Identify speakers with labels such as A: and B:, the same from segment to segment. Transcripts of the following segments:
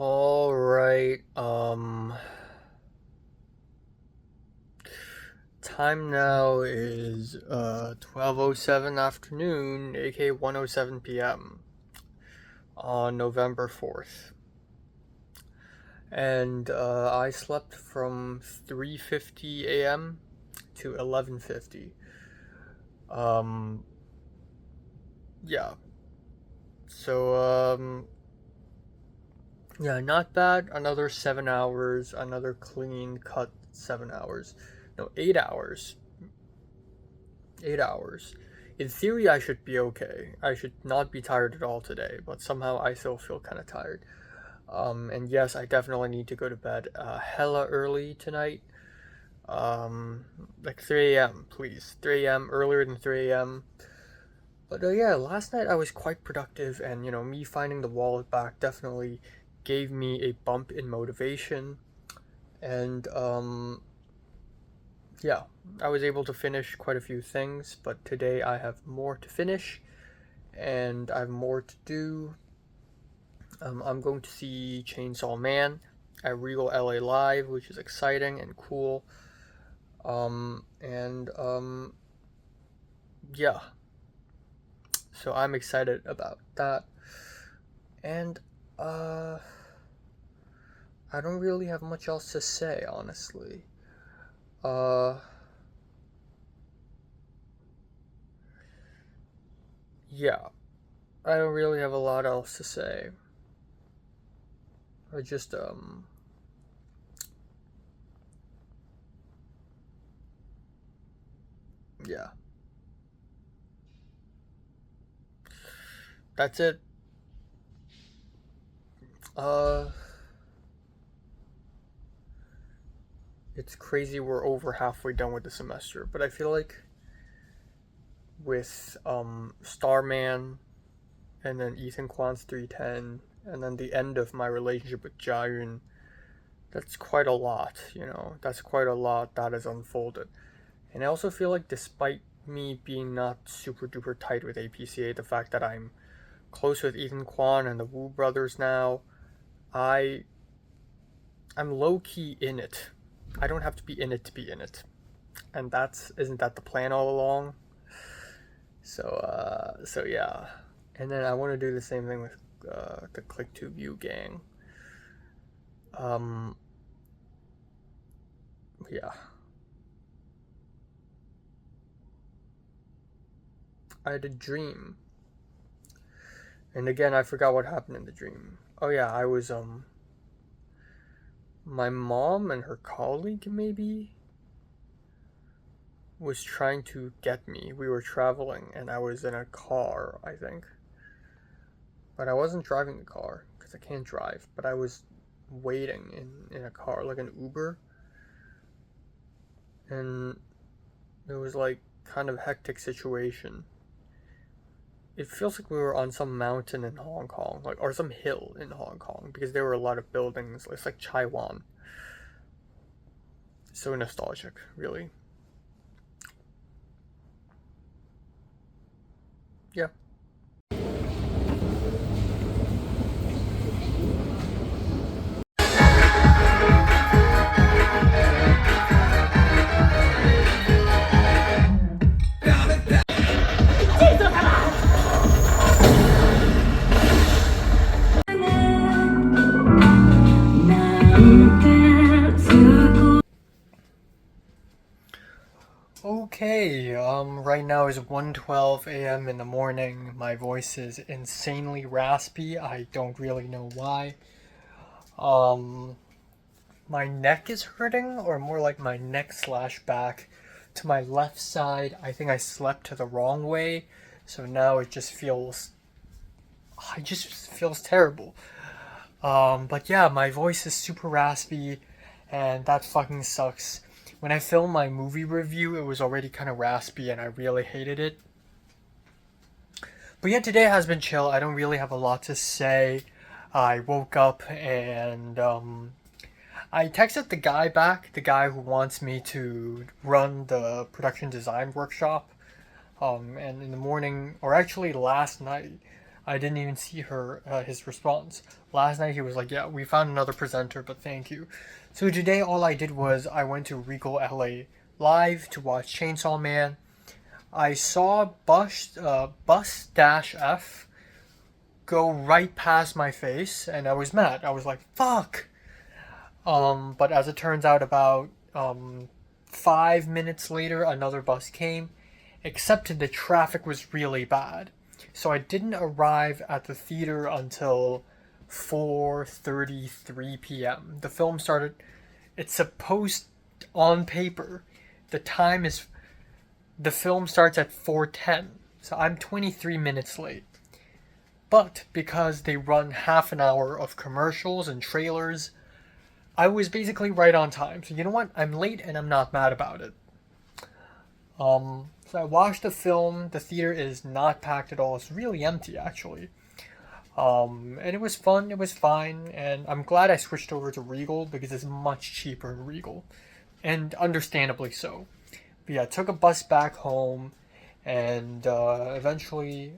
A: All right. Time now is 12:07 afternoon, aka 1:07 p.m. on November 4th. And I slept from 3:50 a.m. to 11:50. Um yeah. So yeah, not bad. Another 7 hours, another clean cut 7 hours. No, 8 hours. 8 hours. In theory, I should be okay. I should not be tired at all today, but somehow I still feel kind of tired. And yes, I definitely need to go to bed hella early tonight. Like 3 a.m., please. 3 a.m., earlier than 3 a.m. But yeah, last night I was quite productive, and me finding the wallet back definitely gave me a bump in motivation. And yeah, I was able to finish quite a few things, but today I have more to finish and I have more to do. I'm going to see Chainsaw Man at Regal LA Live, which is exciting and cool. And yeah, so I'm excited about that. And I don't really have much else to say, honestly. Uh, yeah, I don't really have a lot else to say. I just, yeah, that's it. Uh, it's crazy we're over halfway done with the semester, but I feel like with, Starman, and then Ethan Kwan's 310, and then the end of my relationship with Jayun, that's quite a lot, That's quite a lot that has unfolded. And I also feel like despite me being not super duper tight with APCA, the fact that I'm close with Ethan Kwan and the Wu brothers now, I I'm low key in it. I don't have to be in it to be in it. And that's isn't that the plan all along? So yeah. And then I want to do the same thing with the Click to View gang. Um yeah. I had a dream. And again, I forgot what happened in the dream. Oh yeah, I was my mom and her colleague maybe was trying to get me. We were traveling and I was in a car, I think. But I wasn't driving the car because I can't drive, but I was waiting in a car, like an Uber. And it was like kind of hectic situation. It feels like we were on some mountain in Hong Kong, like or some hill in Hong Kong, because there were a lot of buildings. It's like Taiwan. So nostalgic, really. Yeah. Okay, right now is 1:12 a.m. in the morning. My voice is insanely raspy. I don't really know why. Um, my neck is hurting, or more like my neck slash back to my left side. I think I slept the wrong way, so now it just feels terrible. But yeah, my voice is super raspy, and that fucking sucks. When I filmed my movie review, it was already kind of raspy, and I really hated it. But yeah, today has been chill. I don't really have a lot to say. I woke up and I texted the guy back, the guy who wants me to run the production design workshop. And in the morning, or actually last night, I didn't even see his response. Last night he was like, "Yeah, we found another presenter, but thank you." So today all I did was I went to Regal LA Live to watch Chainsaw Man. I saw Bus Dash F go right past my face, and I was mad. I was like, "Fuck!" But as it turns out, about 5 minutes later, another bus came. Except the traffic was really bad, so I didn't arrive at the theater until 4:33 p.m. The film started. It's supposed on paper. The time is the film starts at 4:10, so I'm 23 minutes late. But because they run half an hour of commercials and trailers, I was basically right on time. So you know what? I'm late and I'm not mad about it. So I watched the film. The theater is not packed at all. It's really empty actually. And it was fun. It was fine, and I'm glad I switched over to Regal because it's much cheaper in Regal, and understandably so. But yeah, I took a bus back home, and eventually,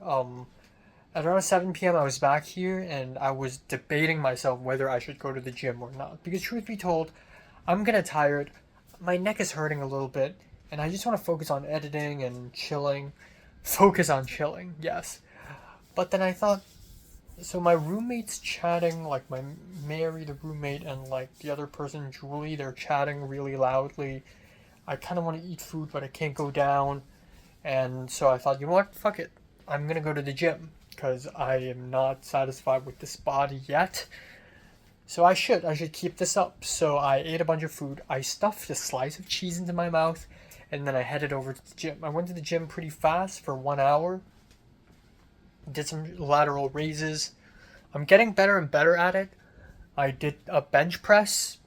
A: at around 7 p.m., I was back here, and I was debating myself whether I should go to the gym or not. Because truth be told, I'm gonna tired. My neck is hurting a little bit, and I just want to focus on editing and chilling. Focus on chilling, yes. But then I thought, so my roommate's chatting, like my Mary, the roommate, and like the other person, Julie, they're chatting really loudly. I kind of want to eat food, but I can't go down. And so I thought, you know what? Fuck it. I'm going to go to the gym because I am not satisfied with this body yet. So I should keep this up. So I ate a bunch of food. I stuffed a slice of cheese into my mouth, and then I headed over to the gym. I went to the gym pretty fast for 1 hour. Did some lateral raises. I'm getting better and better at it. I did a bench press,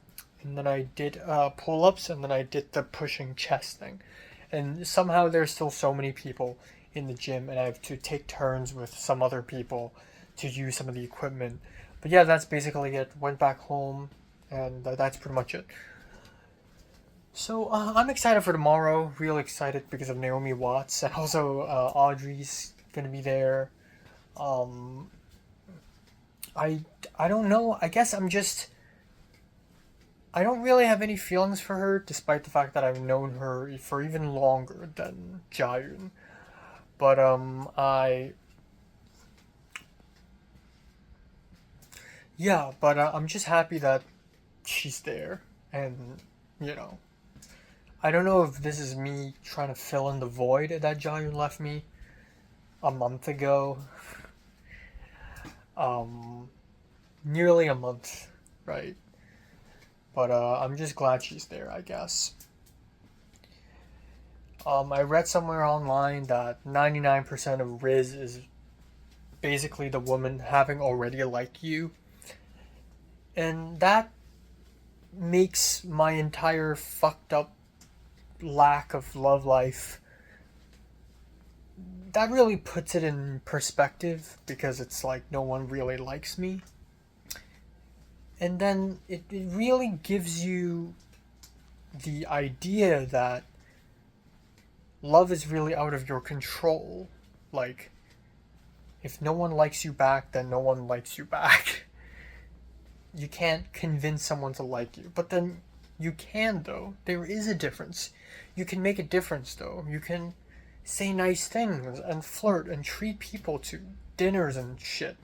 A: and then I did pull-ups, and then I did the pushing chest thing. And somehow there's still so many people in the gym, and I have to take turns with some other people to use some of the equipment. But yeah, that's basically it. Went back home, and that's pretty much it. So I'm excited for tomorrow. Real excited because of Naomi Watts, and also Audrey's gonna be there. Um, I don't know. I guess I don't really have any feelings for her, despite the fact that I've known her for even longer than Jayun. But I'm just happy that she's there, and you know, I don't know if this is me trying to fill in the void that Jayun left me a month ago. Um, Nearly a month, right? But I'm just glad she's there, I guess. I read somewhere online that 99% of Riz is basically the woman having already liked you. And that makes my entire fucked up lack of love life. That really puts it in perspective because it's like no one really likes me. And then it really gives you the idea that love is really out of your control. Like, if no one likes you back, then no one likes you back. You can't convince someone to like you. But then you can, though. There is a difference. You can make a difference, though. You can say nice things and flirt and treat people to dinners and shit.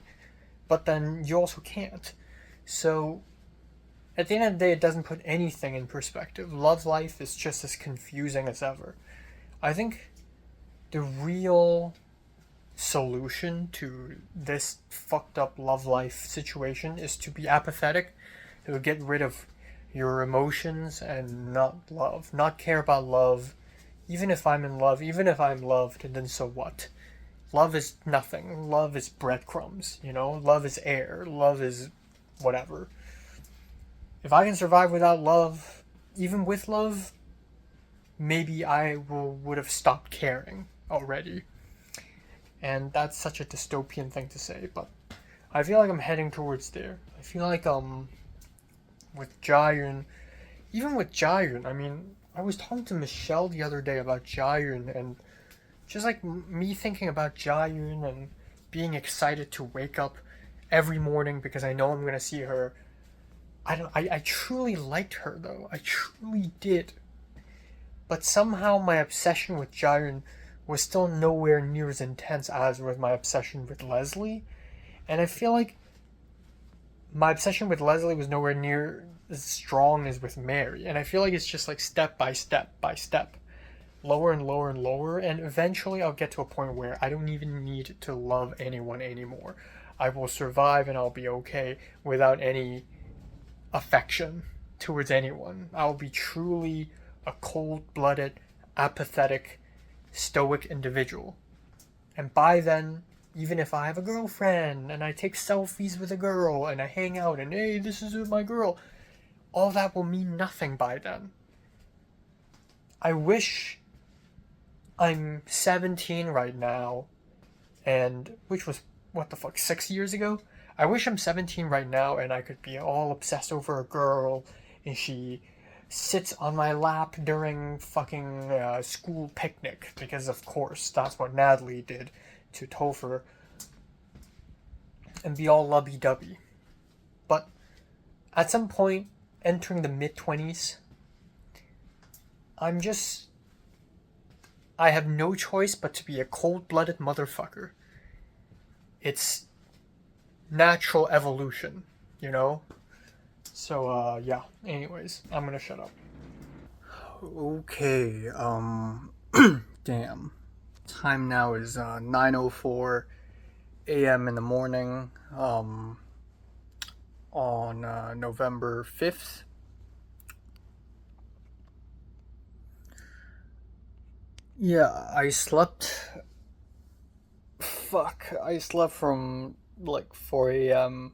A: But then you also can't. So, at the end of the day, it doesn't put anything in perspective. Love life is just as confusing as ever. I think the real solution to this fucked up love life situation is to be apathetic, to get rid of your emotions and not love. Not care about love. Even if I'm in love, even if I'm loved, then so what? Love is nothing. Love is breadcrumbs, you know? Love is air. Love is whatever. If I can survive without love, even with love, maybe would have stopped caring already. And that's such a dystopian thing to say, but I feel like I'm heading towards there. I feel like with Jayun, even with Jayun, I mean, I was talking to Michelle the other day about Jayun, and just like me thinking about Jayun and being excited to wake up every morning because I know I'm gonna see her. I truly liked her though. I truly did. But somehow my obsession with Jiren was still nowhere near as intense as with my obsession with Leslie. And I feel like my obsession with Leslie was nowhere near as strong as with Mary. And I feel like it's just like step by step by step. Lower and lower and lower. And eventually I'll get to a point where I don't even need to love anyone anymore. I will survive and I'll be okay without any affection towards anyone. I'll be truly a cold blooded, apathetic, stoic individual. And by then, even if I have a girlfriend and I take selfies with a girl and I hang out and hey, this is my girl, all that will mean nothing by then. I wish I'm 17 right now, and which was, what the fuck, 6 years ago? I wish I'm 17 right now and I could be all obsessed over a girl and she sits on my lap during fucking school picnic, because of course that's what Natalie did to Topher, and be all lovey-dovey. But at some point, entering the mid-20s, I have no choice but to be a cold-blooded motherfucker. It's natural evolution, you know? So, yeah. Anyways, I'm gonna shut up. Okay, damn. Time now is 9:04 a.m. in the morning, on November 5th. Yeah, I slept from like 4 a.m.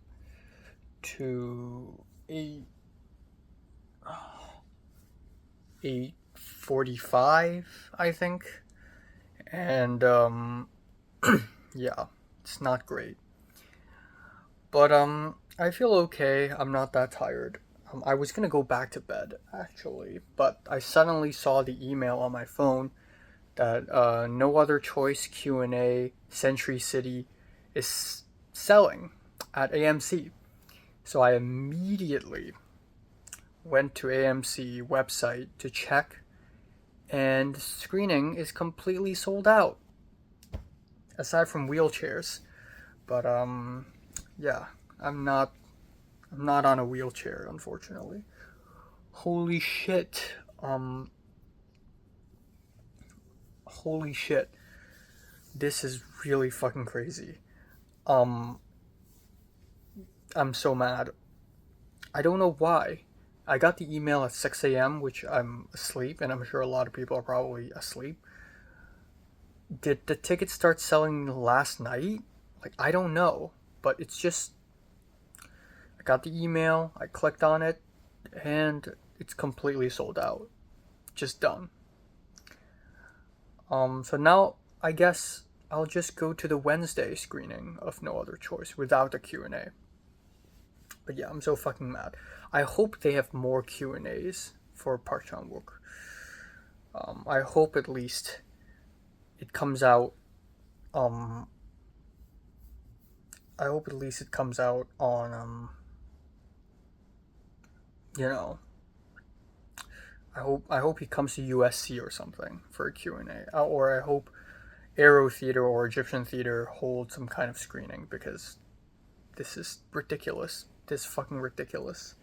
A: to 8:45, I think. And yeah, it's not great. But I feel okay. I'm not that tired. I was gonna go back to bed actually, but I suddenly saw the email on my phone that No Other Choice Q&A Century City is selling at AMC. So I immediately went to AMC website to check, and the screening is completely sold out, aside from wheelchairs. But yeah, I'm not on a wheelchair, unfortunately. Holy shit. Holy shit. This is really fucking crazy. I'm so mad. I don't know why. I got the email at 6 a.m., which I'm asleep, and I'm sure a lot of people are probably asleep. Did the tickets start selling last night? Like, I don't know. But it's just, I got the email, I clicked on it, and it's completely sold out. Just done. So now I guess I'll just go to the Wednesday screening of No Other Choice without the Q&A. But yeah, I'm so fucking mad. I hope they have more Q&As for Park Chan-wook. I hope at least it comes out. I hope at least it comes out on you know. I hope he comes to USC or something for a Q&A, or I hope Aero Theater or Egyptian Theater hold some kind of screening, because this is ridiculous. This is fucking ridiculous.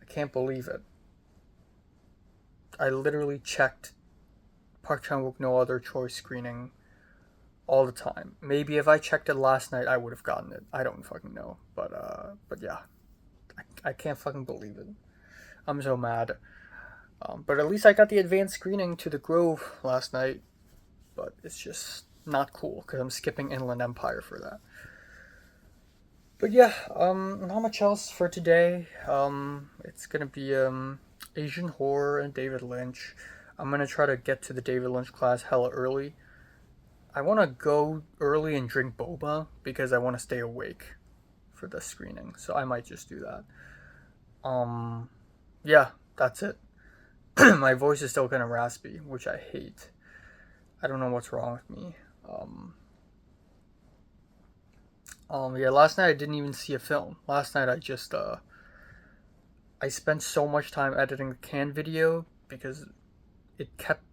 A: I can't believe it. I literally checked Park Chan-wook No Other Choice screening all the time. Maybe if I checked it last night, I would have gotten it. I don't fucking know. But yeah. I can't fucking believe it. I'm so mad. But at least I got the advanced screening to the Grove last night. But it's just not cool, because I'm skipping Inland Empire for that. But yeah, not much else for today. It's gonna be Asian horror and David Lynch. I'm gonna try to get to the David Lynch class hella early. I want to go early and drink boba because I want to stay awake for the screening. So I might just do that. Yeah, that's it. My voice is still kind of raspy, which I hate. I don't know what's wrong with me. Yeah, last night I didn't even see a film. Last night I spent so much time editing the can video because it kept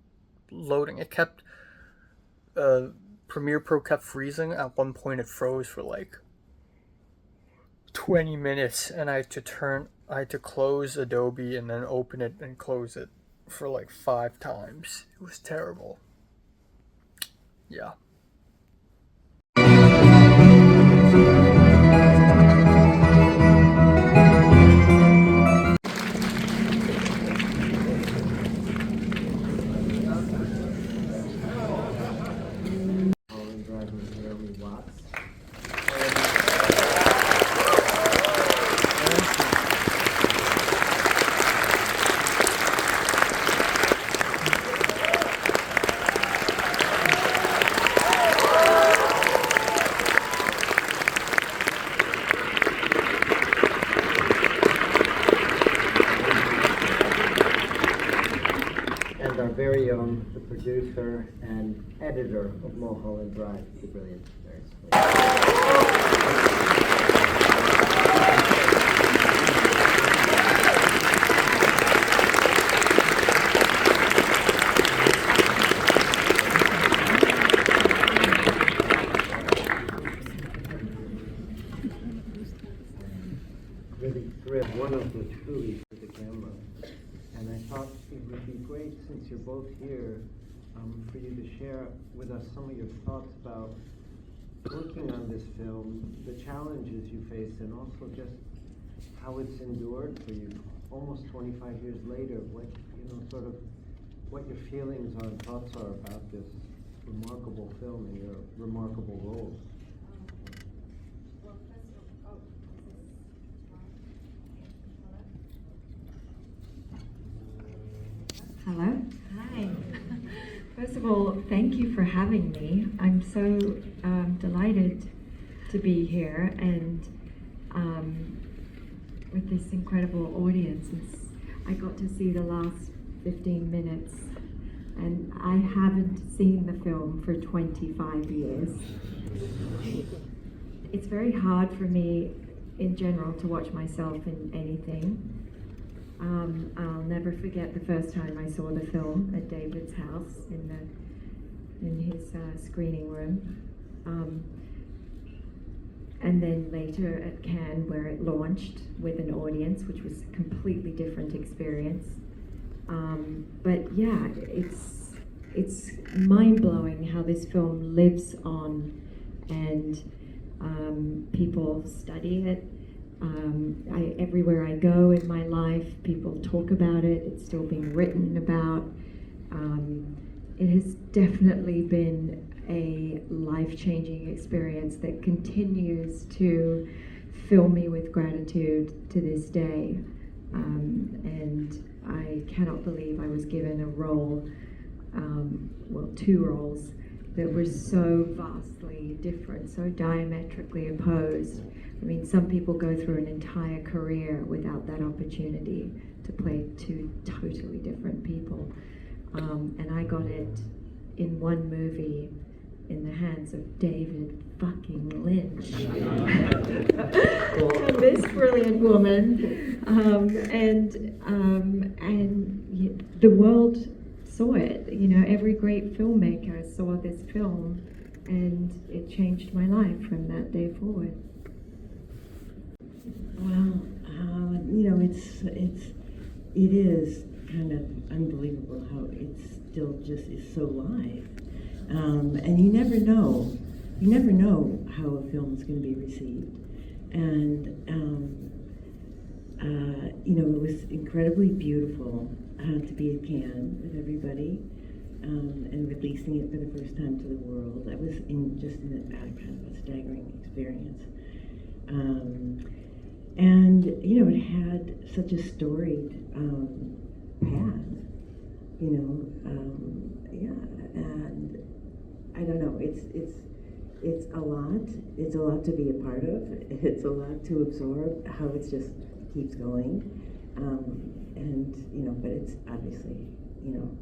A: loading. It kept uh, Premiere Pro kept freezing. At one point, it froze for like 20 minutes, and I had to close Adobe and then open it and close it for like 5 times. It was terrible. Yeah.
B: And our very own, the producer and editor of Mulholland Drive, the brilliant Mary Slade. Really thrilled, one of the truly for the camera. And I thought it would be great, since you're both here, for you to share with us some of your thoughts about working on this film, the challenges you faced, and also just how it's endured for you almost 25 years later. What, sort of what your feelings are and thoughts are about this remarkable film and your remarkable role.
C: Hello. Hi. First of all, thank you for having me. I'm so delighted to be here and with this incredible audience. I got to see the last 15 minutes, and I haven't seen the film for 25 years. It's very hard for me in general to watch myself in anything. I'll never forget the first time I saw the film at David's house in his screening room, and then later at Cannes, where it launched with an audience, which was a completely different experience. But yeah, it's mind-blowing how this film lives on, and people study it. Everywhere I go in my life, people talk about it. It's still being written about. It has definitely been a life-changing experience that continues to fill me with gratitude to this day. And I cannot believe I was given a role, well, 2 roles that were so vastly different, so diametrically opposed. I mean, some people go through an entire career without that opportunity to play 2 totally different people. And I got it in one movie in the hands of David fucking Lynch. And this brilliant woman. And the world saw it. Every great filmmaker saw this film, and it changed my life from that day forward.
D: Well, it is kind of unbelievable how it still just is so live, and you never know how a film is going to be received, and it was incredibly beautiful to be at Cannes with everybody, and releasing it for the first time to the world. That was kind of a staggering experience. And it had such a storied path, and I don't know, it's a lot to be a part of. It's a lot to absorb, how it just keeps going, but it's obviously,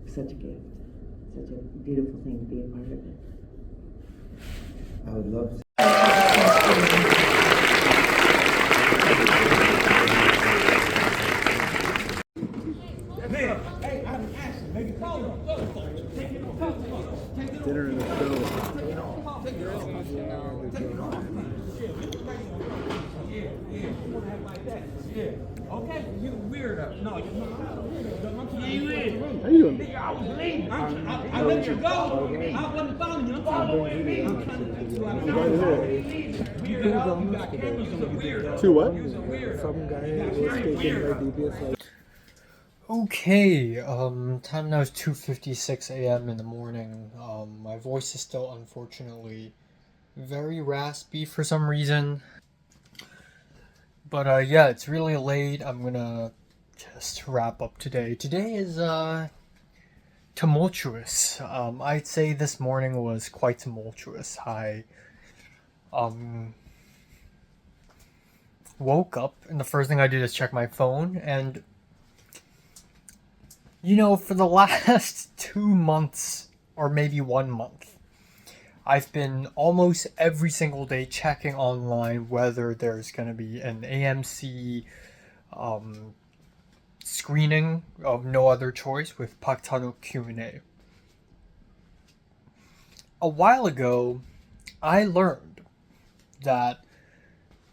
D: such a gift, such a beautiful thing to be a part of it.
B: I would love to.
E: No, you
F: How you doing?
E: I let you go. I wasn't following you. I'm trying to get you out of
F: Right here.
E: You got cameras on the weird.
F: To what?
G: Some guy was taking my DBS like
A: Okay, time now is 2:56 a.m. in the morning. My voice is still unfortunately very raspy for some reason. But yeah, it's really late. I'm gonna just wrap up today. Today is tumultuous. I'd say this morning was quite tumultuous. I woke up and the first thing I did is check my phone, and for the last 2 months or maybe 1 month, I've been almost every single day checking online whether there's going to be an AMC screening of No Other Choice with Park Chan-wook Q&A. A while ago, I learned that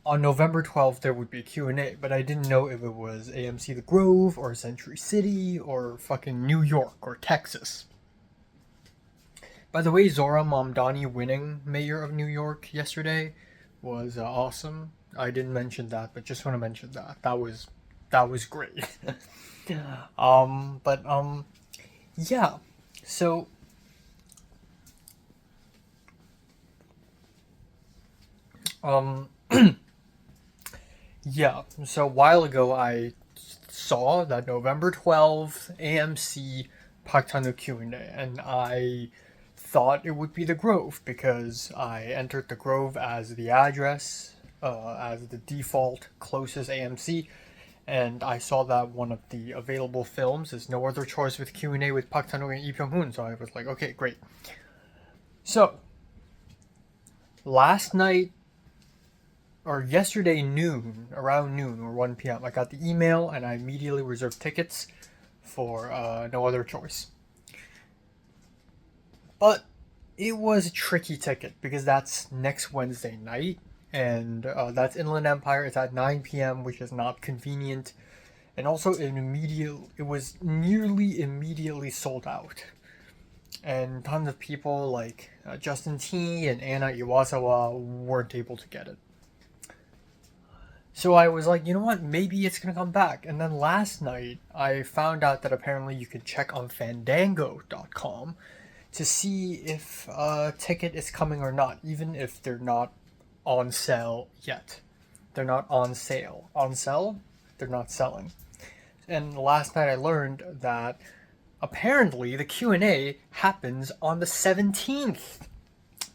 A: on November 12th there would be a Q&A, but I didn't know if it was AMC The Grove or Century City or fucking New York or Texas. By the way, Zora Mamdani winning mayor of New York yesterday was awesome. I didn't mention that, but just want to mention that. That was great. Yeah. So yeah, so a while ago I saw that November 12th AMC Park Chan-wook Q&A, and I thought it would be the Grove because I entered the Grove as the address, as the default closest AMC, and I saw that one of the available films is No Other Choice with Q&A with Park Chan-wook and Lee Byung-hun, so I was like, okay, great. So, last night, or yesterday noon, around noon or 1 p.m., I got the email and I immediately reserved tickets for No Other Choice. But it was a tricky ticket because that's next Wednesday night, and that's Inland Empire. It's at 9 p.m., which is not convenient. And also, it was nearly immediately sold out. And tons of people like Justin T and Anna Iwasawa weren't able to get it. So I was like, you know what, maybe it's gonna come back. And then last night, I found out that apparently you can check on Fandango.com to see if a ticket is coming or not, even if they're not on sale yet. They're not on sale. On sale? They're not selling. And last night I learned that apparently the Q&A happens on the 17th.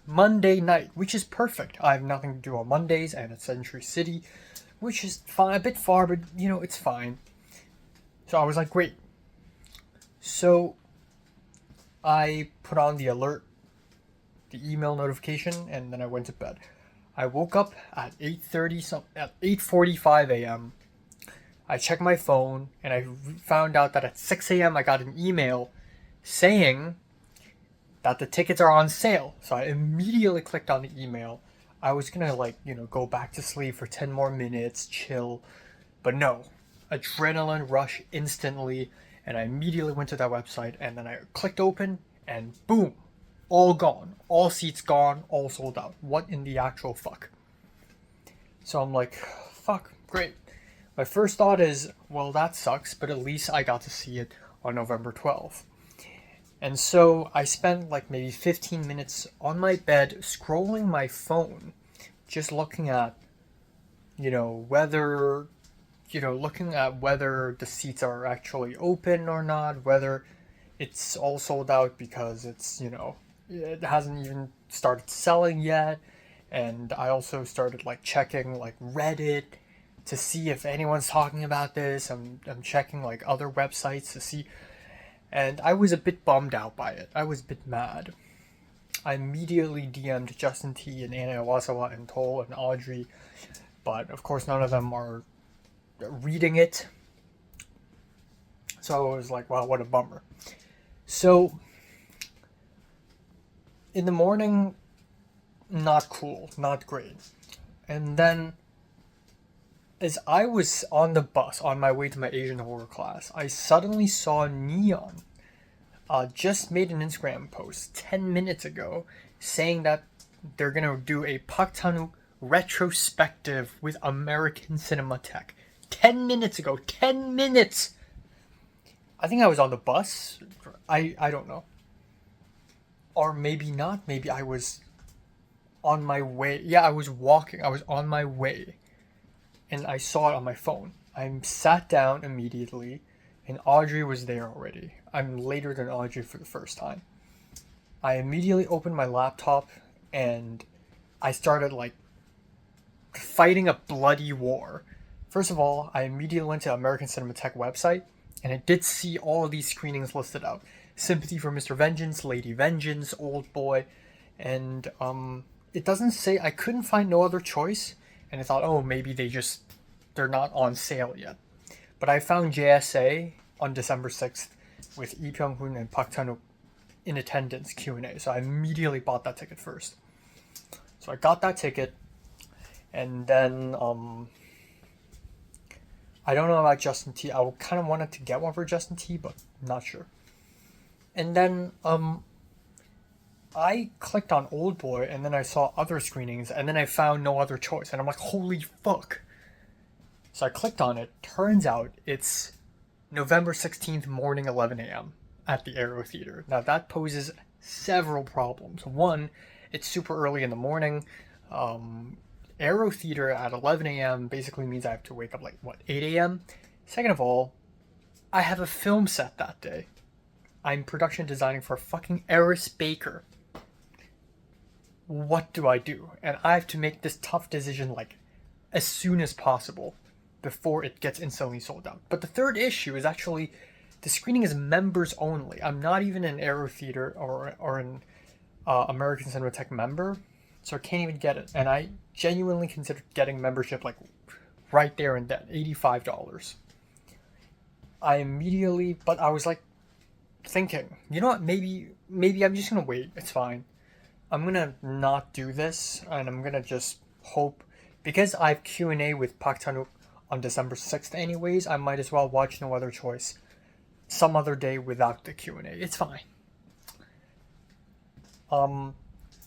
A: Monday night, which is perfect. I have nothing to do on Mondays, and it's Century City, which is fine, a bit far, but it's fine. So I was like, great. So I put on the alert, the email notification, and then I went to bed. I woke up at 8:45 a.m. I checked my phone, and I found out that at 6 a.m. I got an email saying that the tickets are on sale. So I immediately clicked on the email. I was gonna go back to sleep for 10 more minutes, chill, but no. Adrenaline rush instantly, and I immediately went to that website, and then I clicked open, and boom, all gone. All seats gone, all sold out. What in the actual fuck? So I'm like, fuck, great. My first thought is, well, that sucks, but at least I got to see it on November 12th. And so I spent like maybe 15 minutes on my bed scrolling my phone, just looking at, whether the seats are actually open or not, whether it's all sold out because it hasn't even started selling yet. And I also started checking Reddit to see if anyone's talking about this. I'm checking other websites to see. And I was a bit bummed out by it. I was a bit mad. I immediately DM'd Justin T and Anna Iwasawa and Toll and Audrey, but of course none of them are reading it. So I was like, wow, what a bummer. So in the morning, not cool, not great. And then As I was on the bus on my way to my Asian horror class, I suddenly saw Neon just made an Instagram post 10 minutes ago saying that they're gonna do a Park Chan-wook retrospective with American Cinematheque. 10 minutes ago. 10 minutes! I think I was on the bus. I don't know. Or maybe not. Maybe I was on my way. Yeah, I was walking. I was on my way. And I saw it on my phone. I sat down immediately, and Audrey was there already. I'm later than Audrey for the first time. I immediately opened my laptop, and I started, like, fighting a bloody war. First of all, I immediately went to American Cinematheque website, and I did see all of these screenings listed out. Sympathy for Mr. Vengeance, Lady Vengeance, Old Boy, and it doesn't say, I couldn't find No Other Choice, and I thought, oh, maybe they're not on sale yet. But I found JSA on December 6th with Lee Pyung-hoon and Park Chan-wook in attendance Q&A, so I immediately bought that ticket first. So I got that ticket, and then I don't know about Justin T. I kind of wanted to get one for Justin T, but not sure. And then I clicked on Old Boy, and then I saw other screenings, and then I found No Other Choice, and I'm like, holy fuck. So I clicked on it. Turns out it's November 16th morning, 11 a.m. at the Aero Theater. Now that poses several problems. One, it's super early in the morning. Aero Theater at 11 a.m. basically means I have to wake up like, 8 a.m.? Second of all, I have a film set that day. I'm production designing for fucking Eris Baker. What do I do? And I have to make this tough decision like as soon as possible before it gets instantly sold out. But the third issue is actually the screening is members only. I'm not even an Aero Theater or an American Cinematheque member, so I can't even get it. And I genuinely considered getting membership like right there and then, $85. But I was like thinking, you know what, maybe I'm just gonna wait. It's fine. I'm gonna not do this, and I'm gonna just hope, because I have Q&A with Park Chan-wook on December 6th anyways, I might as well watch No Other Choice some other day without the Q&A. It's fine.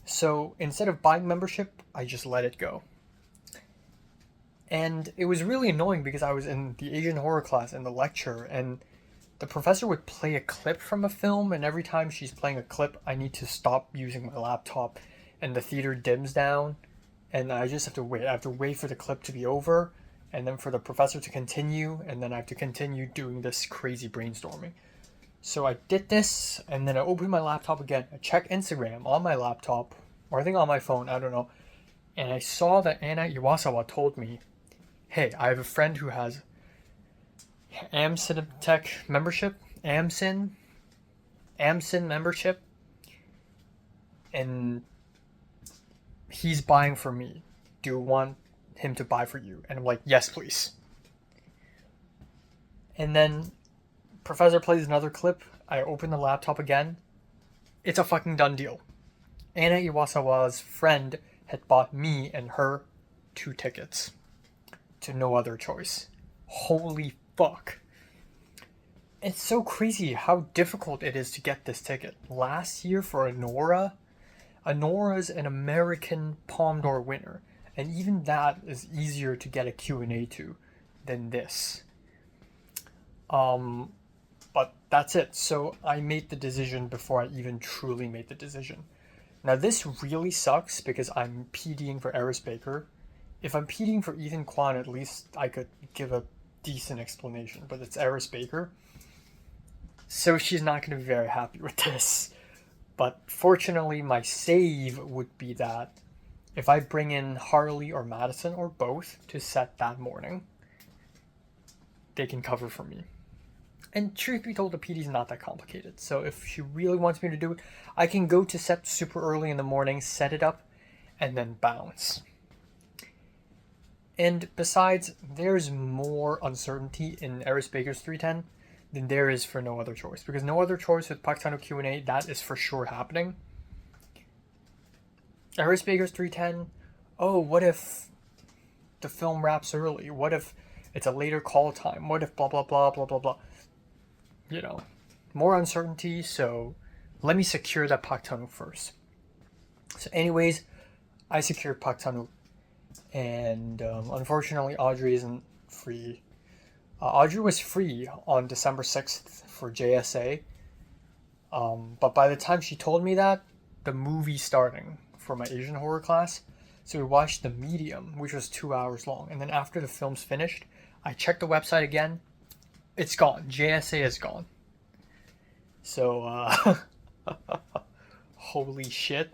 A: So instead of buying membership, I just let it go. And it was really annoying because I was in the Asian horror class in the lecture, and the professor would play a clip from a film, and every time she's playing a clip, I need to stop using my laptop, and the theater dims down, and I just have to wait. I have to wait for the clip to be over, and then for the professor to continue, and then I have to continue doing this crazy brainstorming. So I did this, and then I opened my laptop again. I checked Instagram on my laptop, or I think on my phone, I don't know, and I saw that Anna Iwasawa told me, hey, I have a friend who has Cinematheque membership, AMCIN membership, and he's buying for me. Do you want him to buy for you? And I'm like, yes, please. And then Professor plays another clip. I open the laptop again. It's a fucking done deal. Anna Iwasawa's friend had bought me and her 2 tickets to No Other Choice. Holy fuck. It's so crazy how difficult it is to get this ticket. Last year for Anora's an American Palme d'Or winner, and even that is easier to get a Q&A to than this. But that's it. So I made the decision before I even truly made the decision. Now this really sucks because I'm PDing for Eris Baker. If I'm PDing for Ethan Kwan, at least I could give a decent explanation, but it's Eris Baker. So she's not going to be very happy with this. But fortunately, my save would be that if I bring in Harley or Madison or both to set that morning, they can cover for me. And truth be told, the PD is not that complicated. So if she really wants me to do it, I can go to set super early in the morning, set it up, and then bounce. And besides, there's more uncertainty in Eris Baker's 310 than there is for No Other Choice. Because No Other Choice with Park Chan-wook Q&A, that is for sure happening. Eris Baker's 310, oh, what if the film wraps early? What if it's a later call time? What if blah blah blah blah blah blah? You know, more uncertainty. So let me secure that Pak Tanu first. So, anyways, I secured Pak Tanu, and unfortunately, Audrey isn't free. Audrey was free on December 6th for JSA, but by the time she told me that, the movie's starting for my Asian horror class. So we watched The Medium, which was 2 hours long, and then after the film's finished, I checked the website again. It's gone. JSA is gone. So, holy shit.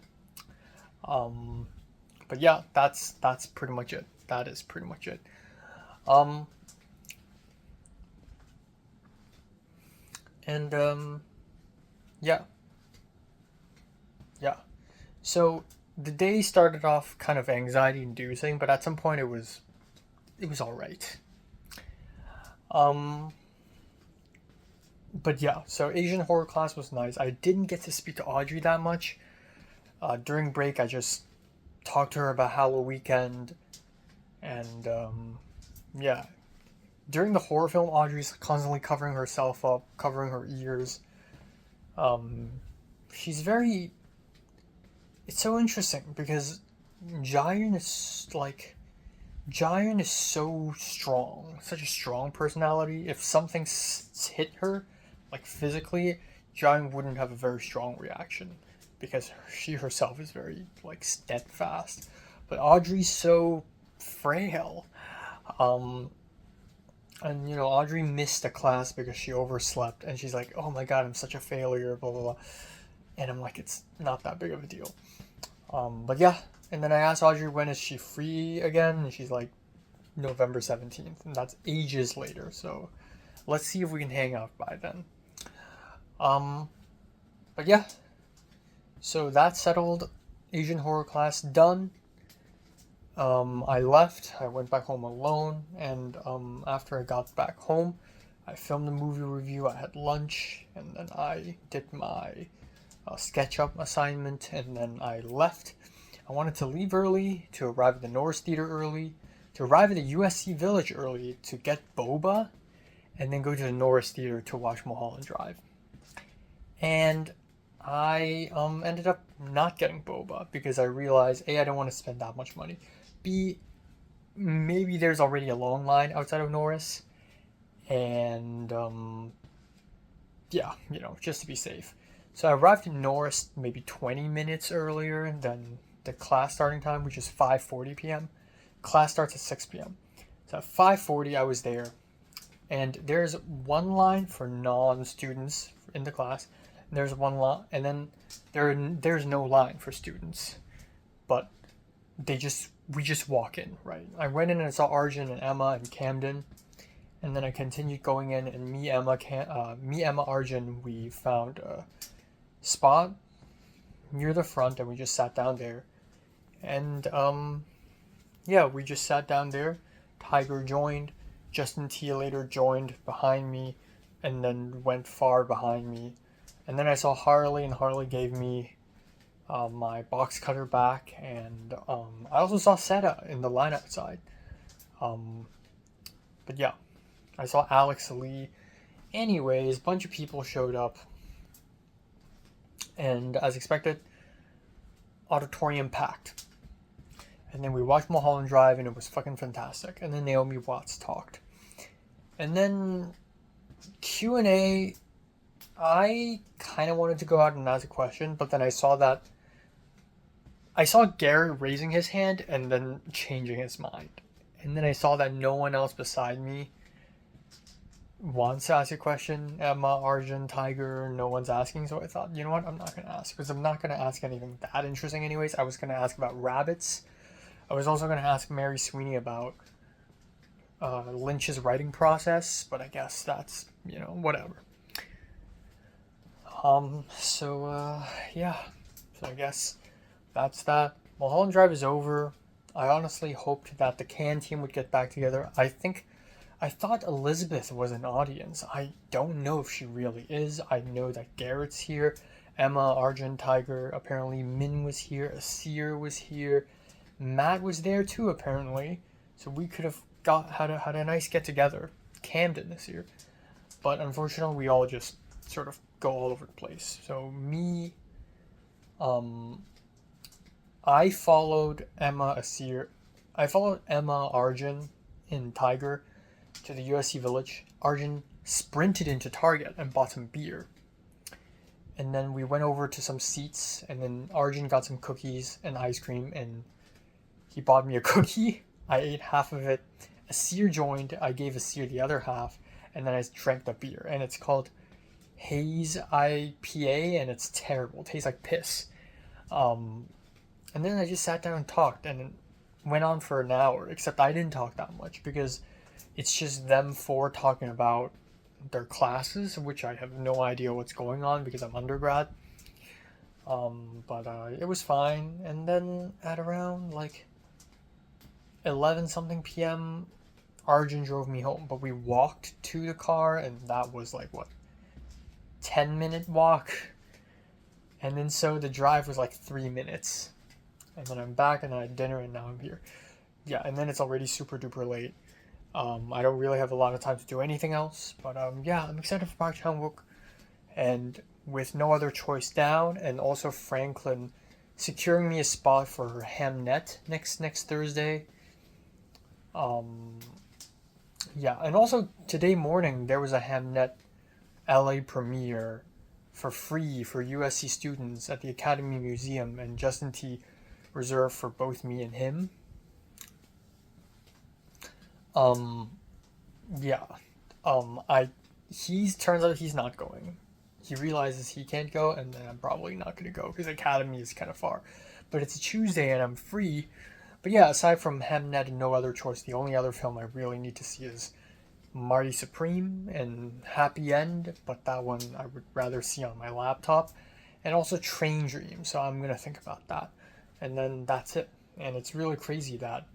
A: But yeah, that's pretty much it. That is pretty much it. Yeah. So the day started off kind of anxiety inducing, but at some point it was all right. But yeah, so Asian horror class was nice. I didn't get to speak to Audrey that much. During break, I just talked to her about Halloween Weekend, and yeah. During the horror film, Audrey's constantly covering herself up, covering her ears. She's very. It's so interesting because Jaehyun is so strong, such a strong personality. If something hit her, like physically, Jaehyun wouldn't have a very strong reaction because she herself is very like steadfast. But Audrey's so frail. And you know, Audrey missed a class because she overslept, and she's like, "Oh my god, I'm such a failure," blah blah blah. And I'm like, it's not that big of a deal. But yeah, and then I asked Audrey when is she free again, and she's like, November 17th, and that's ages later. So let's see if we can hang out by then. But yeah, so that settled. Asian horror class done. I left. I went back home alone, and after I got back home, I filmed a movie review. I had lunch, and then I did my SketchUp assignment, and then I left. I wanted to leave early, to arrive at the Norris Theater early, to arrive at the USC Village early, to get boba, and then go to the Norris Theater to watch Mulholland Drive. And I ended up not getting boba because I realized A, I don't want to spend that much money. B, maybe there's already a long line outside of Norris, and yeah, you know, just to be safe. So I arrived in Norris maybe 20 minutes earlier than the class starting time, which is 5:40 p.m. Class starts at 6 p.m. So at 5:40 I was there, and there's one line for non-students in the class. And there's one line, and then there's no line for students, but we just walk in, right? I went in and I saw Arjun and Emma and Camden, and then I continued going in, and me, Emma, Arjun, we found a spot near the front, and we just sat down there, and yeah, we just sat down there. Tiger joined, Justin T later joined behind me, and then went far behind me, and then I saw Harley, and Harley gave me my box cutter back, and I also saw Seta in the line outside. But yeah, I saw Alex Lee. Anyways, a bunch of people showed up, and as expected, auditorium packed. And then we watched Mulholland Drive, and it was fucking fantastic. And then Naomi Watts talked. And then Q&A, I kind of wanted to go out and ask a question, but then I saw Gary raising his hand and then changing his mind. And then I saw that no one else beside me wants to ask a question. Emma, Arjun, Tiger, no one's asking. So I thought, you know what, I'm not going to ask. Because I'm not going to ask anything that interesting anyways. I was going to ask about rabbits. I was also going to ask Mary Sweeney about Lynch's writing process. But I guess that's, you know, whatever. Yeah. So I guess that's that. Mulholland Drive is over. I honestly hoped that the Can team would get back together. I thought Elizabeth was an audience. I don't know if she really is. I know that Garrett's here. Emma, Arjun, Tiger. Apparently Min was here. Asir was here. Matt was there too, apparently. So we could have had a nice get together, Camden this year, but unfortunately we all just sort of go all over the place. So me, I followed Emma Arjun in Tiger to the USC Village. Arjun sprinted into Target and bought some beer. And then we went over to some seats, and then Arjun got some cookies and ice cream, and he bought me a cookie. I ate half of it. Asir joined. I gave Asir the other half, and then I drank the beer. And it's called Haze IPA, and it's terrible. It tastes like piss. And then I just sat down and talked, and it went on for an hour, except I didn't talk that much because it's just them four talking about their classes, which I have no idea what's going on because I'm undergrad. But it was fine. And then at around like 11 something p.m., Arjun drove me home, but we walked to the car, and that was like, what, 10-minute walk? And then so the drive was like 3 minutes. And then I'm back, and I had dinner, and now I'm here. Yeah, and then it's already super duper late. I don't really have a lot of time to do anything else, but yeah, I'm excited for Park Chan-wook, and with no other choice down, and also Franklin securing me a spot for her Hamnet next Thursday. Yeah, and also today morning there was a Hamnet LA premiere for free for USC students at the Academy Museum, and Justin T reserved for both me and him. Yeah. Turns out he's not going. He realizes he can't go, and then I'm probably not going to go because Academy is kind of far. But it's a Tuesday and I'm free. But yeah, aside from Hemnet and No Other Choice, the only other film I really need to see is Marty Supreme and Happy End, but that one I would rather see on my laptop. And also Train Dream, so I'm going to think about that. And then that's it. And it's really crazy that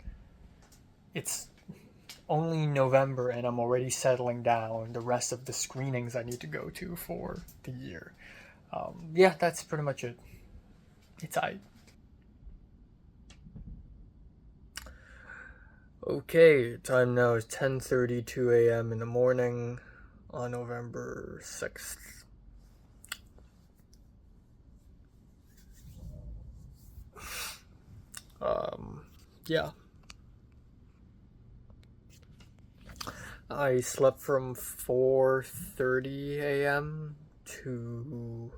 A: it's only November and I'm already settling down the rest of the screenings I need to go to for the year. Yeah, that's pretty much it. It's I. Okay, time now is 10:32 a.m. in the morning on November 6th. Yeah. I slept from 4:30 a.m. to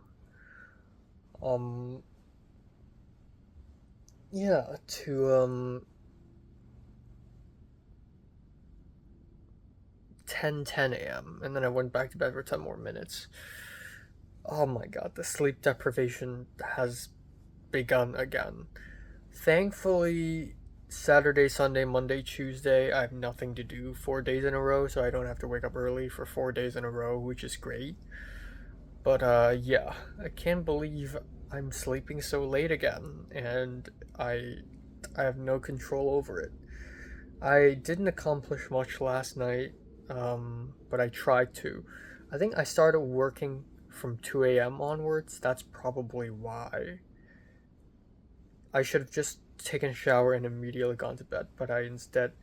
A: 10:10 a.m. and then I went back to bed for 10 more minutes. Oh my god, the sleep deprivation has begun again. Thankfully, Saturday, Sunday, Monday, Tuesday, I have nothing to do 4 days in a row, so I don't have to wake up early for 4 days in a row, which is great. But yeah, I can't believe I'm sleeping so late again, and I have no control over it. I didn't accomplish much last night, but I tried to. I think I started working from 2 a.m. onwards. That's probably why. I should have just taken a shower and immediately gone to bed, but I instead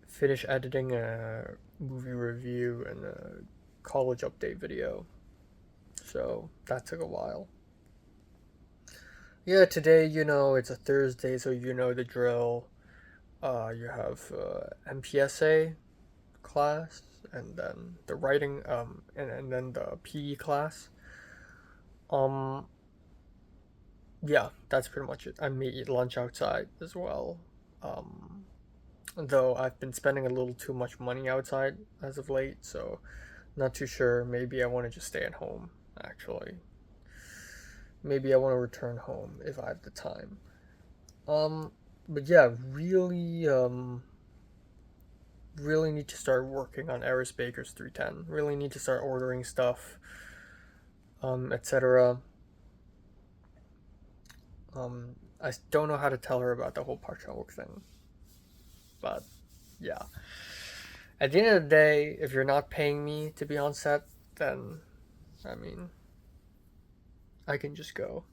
A: finished editing a movie review and a college update video. So that took a while. Yeah, today, it's a Thursday, so you know the drill. You have MPSA class, and then the writing, and then the PE class. Yeah, that's pretty much it. I may eat lunch outside as well. Though I've been spending a little too much money outside as of late, so not too sure. Maybe I want to just stay at home, actually. Maybe I want to return home if I have the time. But yeah, really need to start working on Eris Baker's 310. Really need to start ordering stuff, etc. I don't know how to tell her about the whole Park Chan-wook thing. But, yeah. At the end of the day, if you're not paying me to be on set, then, I mean, I can just go.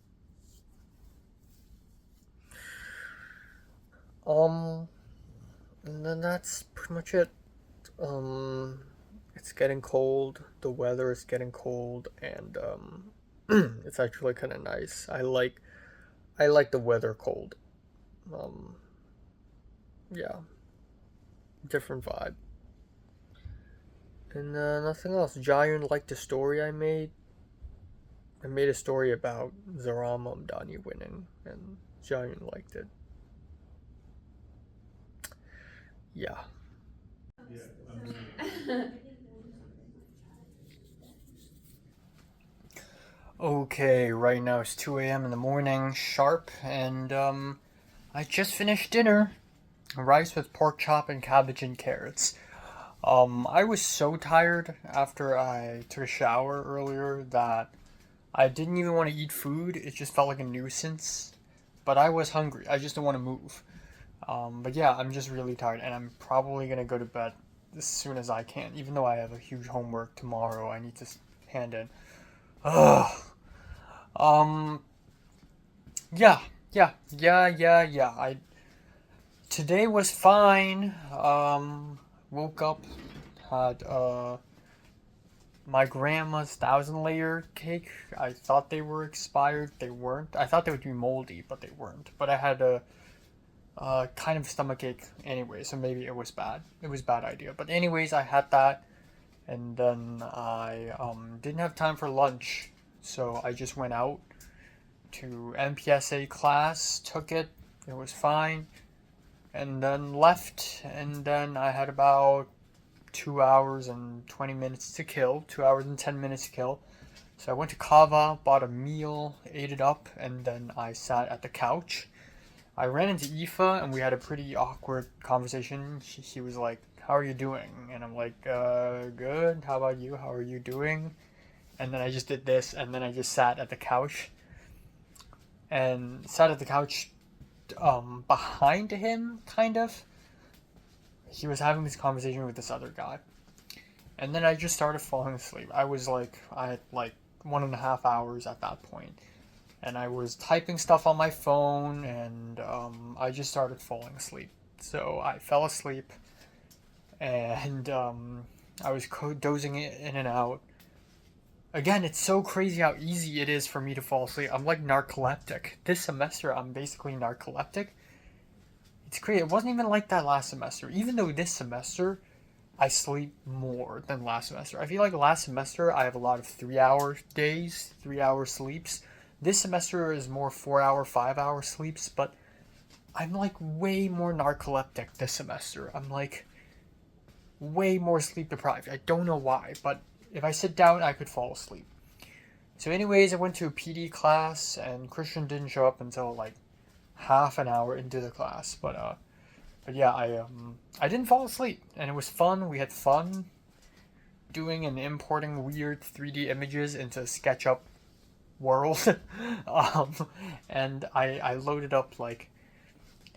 A: And then that's pretty much it. It's getting cold. The weather is getting cold, and it's actually kind of nice. I like the weather cold. Um, yeah, different vibe. And nothing else. Giant liked the story I made. I made a story about Zaram Mamdani winning, and Giant liked it. Yeah. Okay, right now it's 2 a.m. in the morning, sharp, and I just finished dinner. Rice with pork chop and cabbage and carrots. I was so tired after I took a shower earlier that I didn't even want to eat food. It just felt like a nuisance. But I was hungry. I just didn't want to move. But yeah, I'm just really tired, and I'm probably gonna go to bed as soon as I can. Even though I have a huge homework tomorrow, I need to hand in. Ugh. Um. Yeah. Yeah. Today was fine. Woke up, had my grandma's 1,000 layer cake. I thought they were expired. They weren't. I thought they would be moldy, but they weren't. But I had a kind of stomachache anyway, so maybe it was bad. It was a bad idea. But anyways, I had that, and then I didn't have time for lunch, so I just went out to MPSA class, took it. It was fine, and then left. And then I had about 2 hours and 20 minutes to kill, 2 hours and 10 minutes to kill. So I went to Kava, bought a meal, ate it up, and then I sat at the couch. I ran into Aoife and we had a pretty awkward conversation. He was like, "How are you doing?" And I'm like, good. How about you? How are you doing?" And then I just did this, and then I just sat at the couch. And sat at the couch behind him, kind of. He was having this conversation with this other guy. And then I just started falling asleep. I had like 1.5 hours at that point. And I was typing stuff on my phone, and I just started falling asleep. So I fell asleep, and I was dozing in and out. Again, it's so crazy how easy it is for me to fall asleep. I'm like narcoleptic. This semester, I'm basically narcoleptic. It's crazy. It wasn't even like that last semester. Even though this semester, I sleep more than last semester. I feel like last semester, I have a lot of 3 hour days, 3 hour sleeps. This semester is more 4 hour, 5 hour sleeps, but I'm like way more narcoleptic this semester. I'm like way more sleep deprived. I don't know why, but if I sit down, I could fall asleep. So, anyways, I went to a PD class, and Christian didn't show up until like half an hour into the class. But yeah, I didn't fall asleep, and it was fun. We had fun doing and importing weird 3D images into SketchUp world. um, and I loaded up like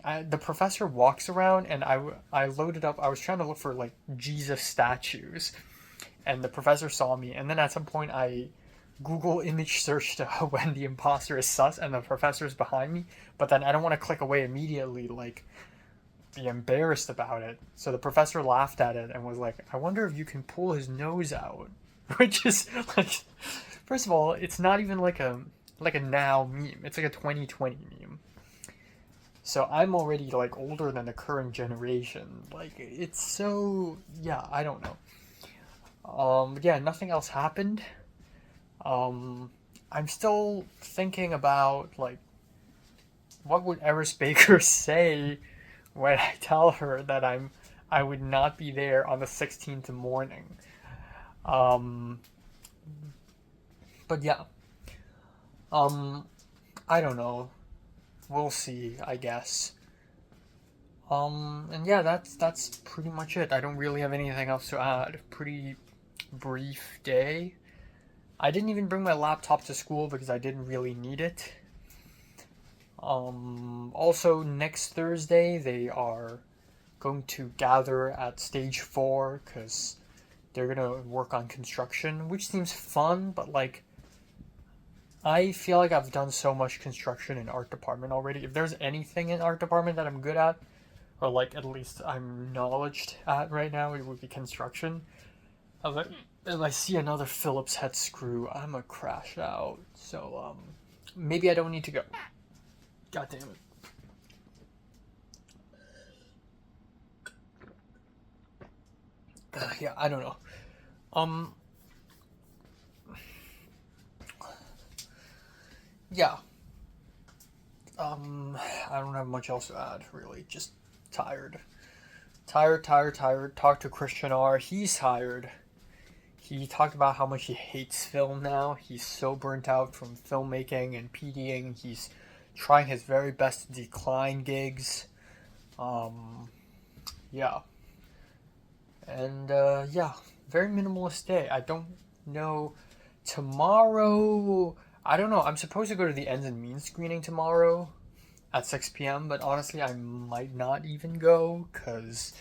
A: the professor walks around, and I loaded up. I was trying to look for like Jesus statues, and the professor saw me. And then at some point, I Google image searched when the imposter is sus, and the professor's behind me. But then I don't want to click away immediately, like be embarrassed about it. So the professor laughed at it and was like, "I wonder if you can pull his nose out," which is like, first of all, it's not even like a now meme. It's like a 2020 meme. So I'm already like older than the current generation. Like it's so yeah, I don't know. But yeah, nothing else happened. I'm still thinking about like what would Eris Baker say when I tell her that I would not be there on the 16th morning. Um, but yeah, um, I don't know. We'll see, I guess. And yeah, that's pretty much it. I don't really have anything else to add. Pretty brief day. I didn't even bring my laptop to school because I didn't really need it. Also, next Thursday they are going to gather at stage 4 because they're gonna work on construction, which seems fun, but like I feel like I've done so much construction in art department already. If there's anything in art department that I'm good at, or like at least I'm knowledged at right now, it would be construction. I was like, if I see another Phillips head screw, I'm gonna crash out. So maybe I don't need to go. God damn it. Yeah, I don't know. Um, yeah. I don't have much else to add, really. Just tired. Tired. Talked to Christian R. He's tired. He talked about how much he hates film now. He's so burnt out from filmmaking and PDing. He's trying his very best to decline gigs. Um, yeah. And, yeah. Very minimalist day. I don't know. Tomorrow, I don't know. I'm supposed to go to the Ends and Means screening tomorrow at 6 p.m., but honestly, I might not even go because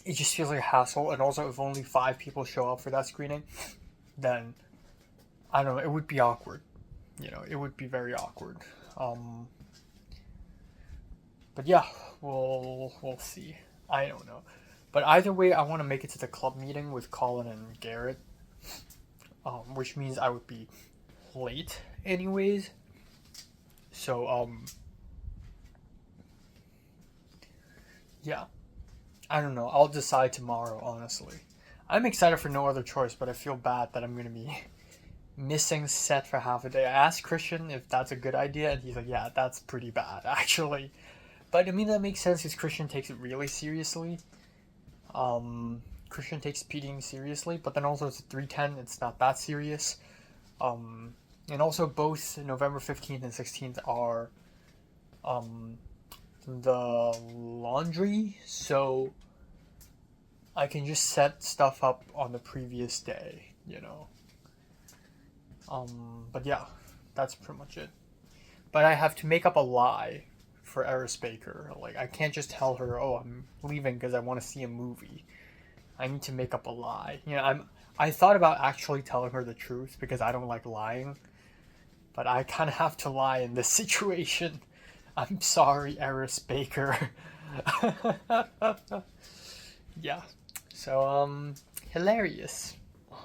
A: it just feels like a hassle. And also, if only 5 people show up for that screening, then I don't know, it would be awkward. You know, it would be very awkward. But yeah, we'll see. I don't know. But either way, I want to make it to the club meeting with Colin and Garrett, which means I would be late anyways. So, yeah. I don't know. I'll decide tomorrow, honestly. I'm excited for no other choice, but I feel bad that I'm going to be missing set for half a day. I asked Christian if that's a good idea, and he's like, yeah, that's pretty bad, actually. But I mean, that makes sense because Christian takes it really seriously. Christian takes PDing seriously, but then also it's a 310, it's not that serious. And also both November 15th and 16th are the laundry, so I can just set stuff up on the previous day, you know. But yeah, that's pretty much it. But I have to make up a lie for Eris Baker. Like, I can't just tell her, oh, I'm leaving because I want to see a movie. I need to make up a lie. You know, I thought about actually telling her the truth because I don't like lying. But I kind of have to lie in this situation. I'm sorry, Eris Baker. Yeah. So, hilarious.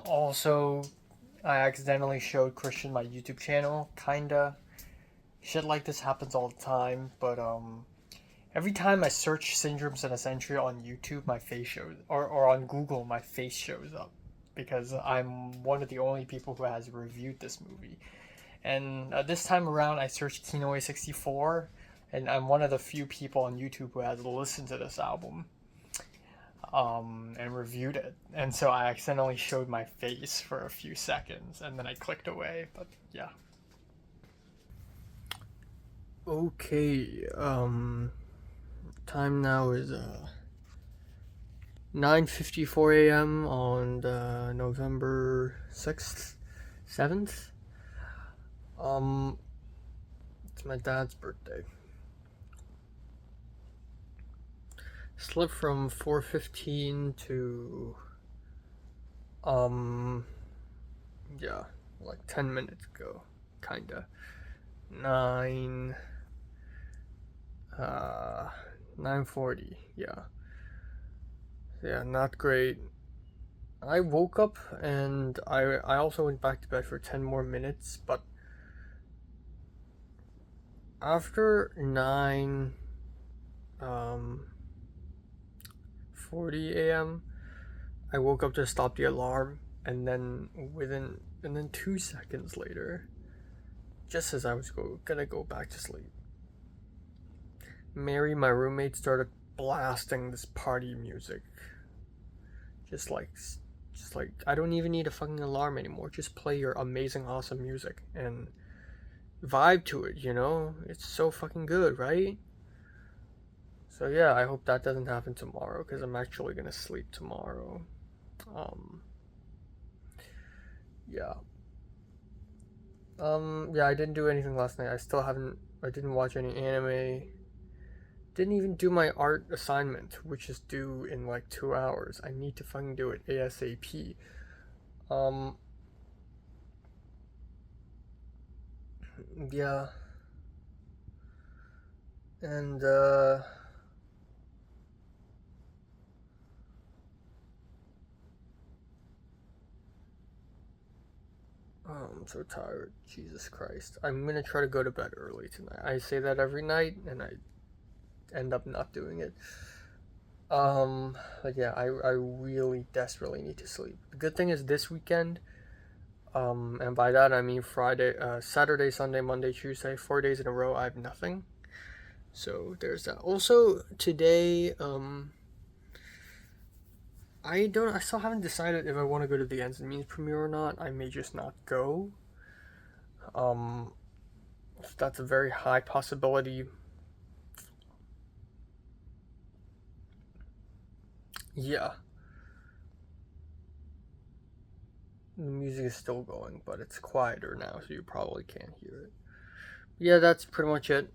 A: Also, I accidentally showed Christian my YouTube channel, kinda. Shit like this happens all the time, but every time I search Syndromes in a Century on YouTube, my face shows, or on Google, my face shows up. Because I'm one of the only people who has reviewed this movie. And this time around, I searched Kinoe 64, and I'm one of the few people on YouTube who has listened to this album and reviewed it. And so I accidentally showed my face for a few seconds, and then I clicked away. But yeah. Okay. Time now is 9:54 a.m. on November 6th, 7th. It's my dad's birthday. Slept from 4:15 to yeah, like 10 minutes ago, kinda. 9:40, yeah. Yeah, not great. I woke up and I also went back to bed for 10 more minutes, but after 9:40 a.m. I woke up to stop the alarm, and then 2 seconds later, just as I was gonna go back to sleep, Mary, my roommate, started blasting this party music. Just like I don't even need a fucking alarm anymore. Just play your amazing, awesome music and vibe to it, you know? It's so fucking good, right? So yeah, I hope that doesn't happen tomorrow because I'm actually gonna sleep tomorrow. Yeah. Yeah, I didn't do anything last night. I didn't watch any anime. Didn't even do my art assignment, which is due in like 2 hours. I need to fucking do it ASAP. Yeah. 。 . 。 。 . 。 . 。 . 。 . 。 . 。 . 。 . 。 . 。 . 。 . 。 . 。 . 。 . 。 。 . 。 。 . 。 。 . 。 . 。 。 . 。 。 。 。 。 Yeah. 。 . 。 . 。 . And oh, I'm so tired. Jesus Christ. I'm gonna try to go to bed early tonight. I say that every night, and I end up not doing it. But yeah, I really desperately need to sleep. The good thing is this weekend, and by that I mean Friday, Saturday, Sunday, Monday, Tuesday, 4 days in a row, I have nothing. So there's that. Also, today, I still haven't decided if I want to go to the Ends and Means premiere or not. I may just not go. Um, that's a very high possibility. Yeah. The music is still going, but it's quieter now, so you probably can't hear it. Yeah, that's pretty much it.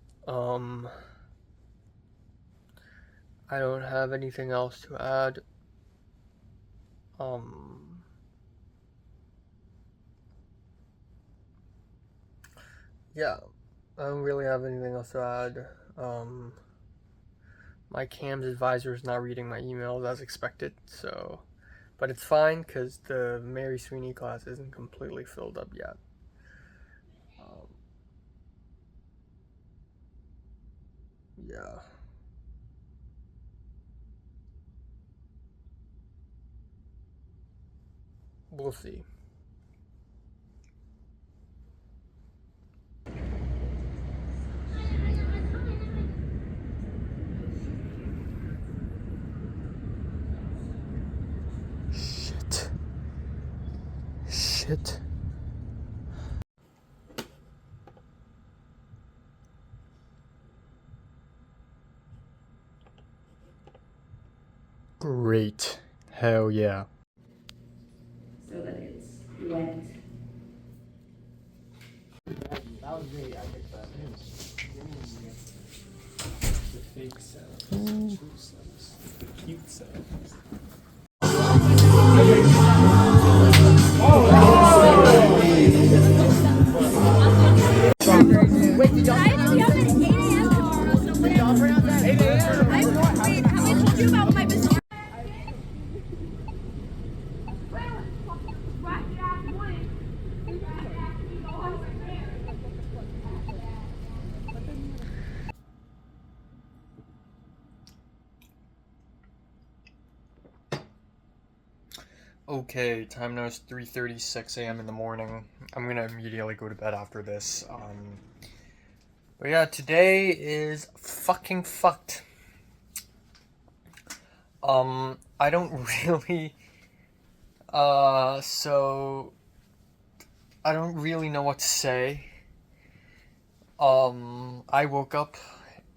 A: I don't have anything else to add. Yeah, I don't really have anything else to add. My CAMS advisor is not reading my emails as expected, so, but it's fine because the Mary Sweeney class isn't completely filled up yet. Yeah. We'll see. Shit. Great. Hell yeah.
C: So that it's wet.
E: That was great. I picked that. The fake sounds, the true sounds, the cute sounds.
H: Wait, did y'all be up at 8 a.m. tomorrow? So did y'all bring up at 8 a.m.? Wait, have I told you about my business?
A: Okay, time now is 3:36 a.m. in the morning. I'm gonna immediately go to bed after this. But yeah, today is fucking fucked. I don't really, so I don't really know what to say. I woke up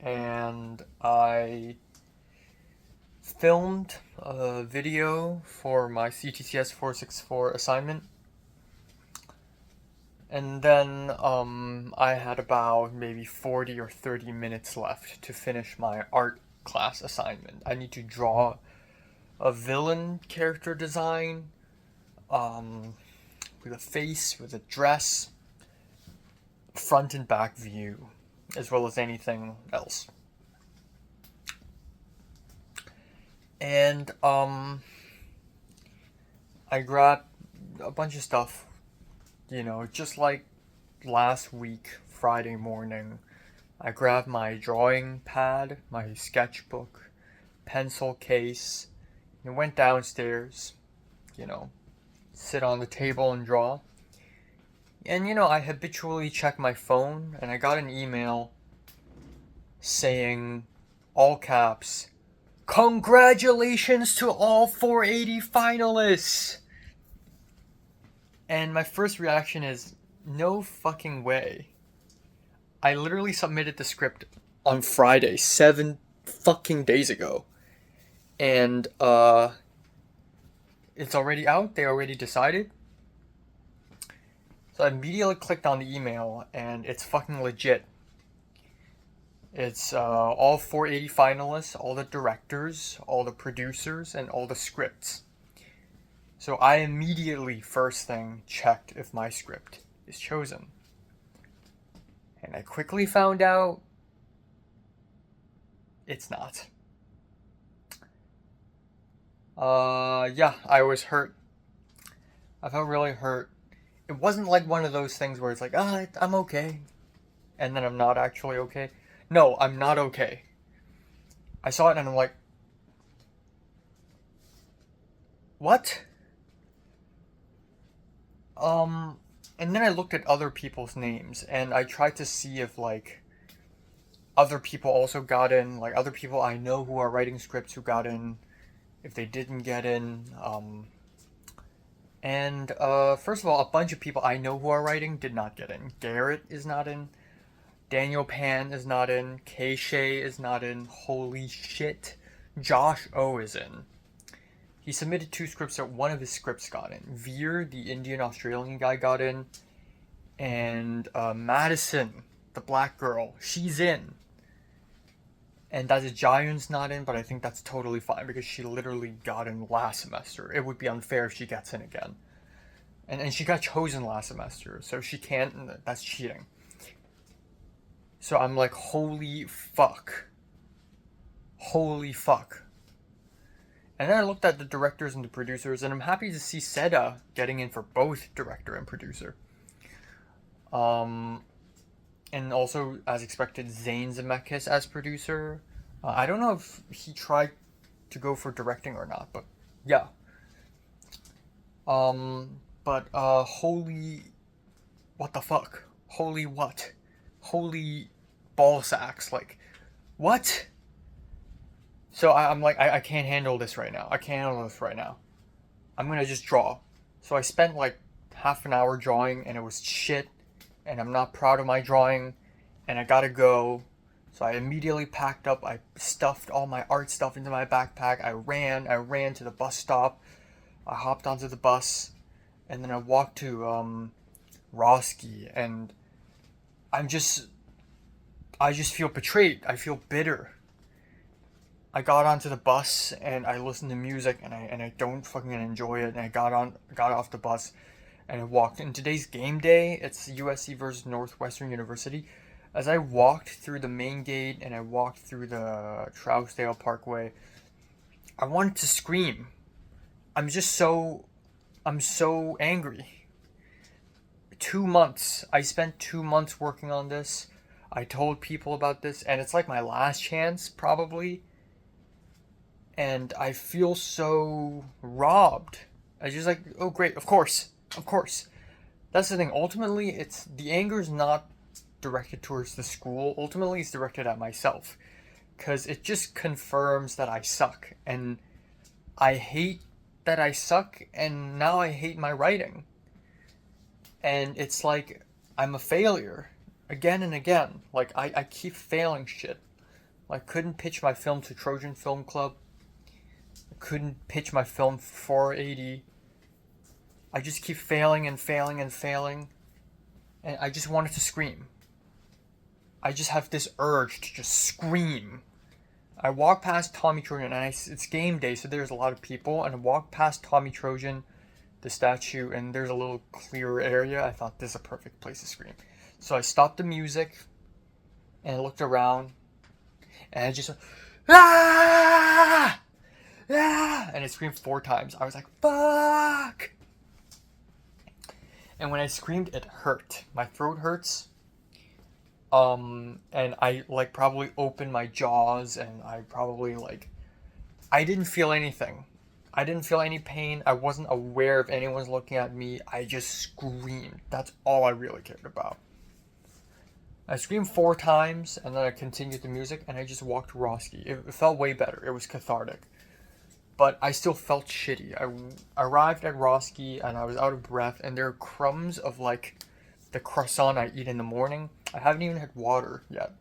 A: and I filmed a video for my CTCS 464 assignment. And then I had about maybe 40 or 30 minutes left to finish my art class assignment. I need to draw a villain character design with a face, with a dress, front and back view, as well as anything else. And I grabbed a bunch of stuff, just like last week, Friday morning. I grabbed my drawing pad, my sketchbook, pencil case, and went downstairs, sit on the table and draw. And I habitually check my phone, and I got an email saying, all caps, "Congratulations to all 480 finalists!" And my first reaction is, no fucking way. I literally submitted the script on Friday, 7 fucking days ago. And, it's already out, they already decided. So I immediately clicked on the email, and it's fucking legit. It's all 480 finalists, all the directors, all the producers, and all the scripts. So I immediately, first thing, checked if my script is chosen. And I quickly found out it's not. Yeah, I was hurt. I felt really hurt. It wasn't like one of those things where it's like, ah, I'm okay, and then I'm not actually okay. No, I'm not okay. I saw it and I'm like, what? And then I looked at other people's names and I tried to see if like other people also got in, like other people I know who are writing scripts who got in, if they didn't get in. And first of all, a bunch of people I know who are writing did not get in. Garrett is not in. Daniel Pan is not in. Kay Shay is not in. Holy shit. Josh O is in. He submitted 2 scripts that one of his scripts got in. Veer, the Indian Australian guy, got in. And Madison, the black girl, she's in. And that is Jayun's not in, but I think that's totally fine because she literally got in last semester. It would be unfair if she gets in again. And she got chosen last semester, so she can't, that's cheating. So I'm like, holy fuck. Holy fuck. And then I looked at the directors and the producers, and I'm happy to see Seda getting in for both director and producer. And also, as expected, Zayn Zemeckis as producer. I don't know if he tried to go for directing or not, but yeah. Holy, what the fuck? Holy what? Holy ball sacks, like, what? So I'm like, I can't handle this right now. I can't handle this right now. I'm gonna just draw. So I spent like half an hour drawing and it was shit. And I'm not proud of my drawing. And I gotta go. So I immediately packed up. I stuffed all my art stuff into my backpack. I ran to the bus stop. I hopped onto the bus. And then I walked to Roski. And I just feel betrayed. I feel bitter. I got onto the bus and I listened to music and I don't fucking enjoy it, and I got off the bus and I walked. And today's game day, it's USC versus Northwestern University. As I walked through the main gate and I walked through the Trousdale Parkway, I wanted to scream. I'm so angry. 2 months. I spent 2 months working on this. I told people about this and it's like my last chance probably. And I feel so robbed. I just like, oh great, of course. That's the thing. Ultimately, it's the anger is not directed towards the school. Ultimately, it's directed at myself, because it just confirms that I suck, and I hate that I suck, and now I hate my writing. And it's like I'm a failure again and again. Like I keep failing shit. I couldn't pitch my film to Trojan Film Club. Couldn't pitch my film for 480. I just keep failing and failing and failing. And I just wanted to scream. I just have this urge to just scream. I walk past Tommy Trojan and it's game day, so there's a lot of people. And I walk past Tommy Trojan, the statue, and there's a little clearer area. I thought this is a perfect place to scream. So I stopped the music and I looked around and I just ah! Ah! And I screamed 4 times. I was like, fuck! And when I screamed, it hurt. My throat hurts. And I, like, probably opened my jaws, and I probably, like, I didn't feel anything. I didn't feel any pain. I wasn't aware if anyone's looking at me. I just screamed. That's all I really cared about. I screamed 4 times, and then I continued the music, and I just walked to Roski. It felt way better. It was cathartic. But I still felt shitty. I arrived at Roski and I was out of breath, and there are crumbs of like the croissant I eat in the morning. I haven't even had water yet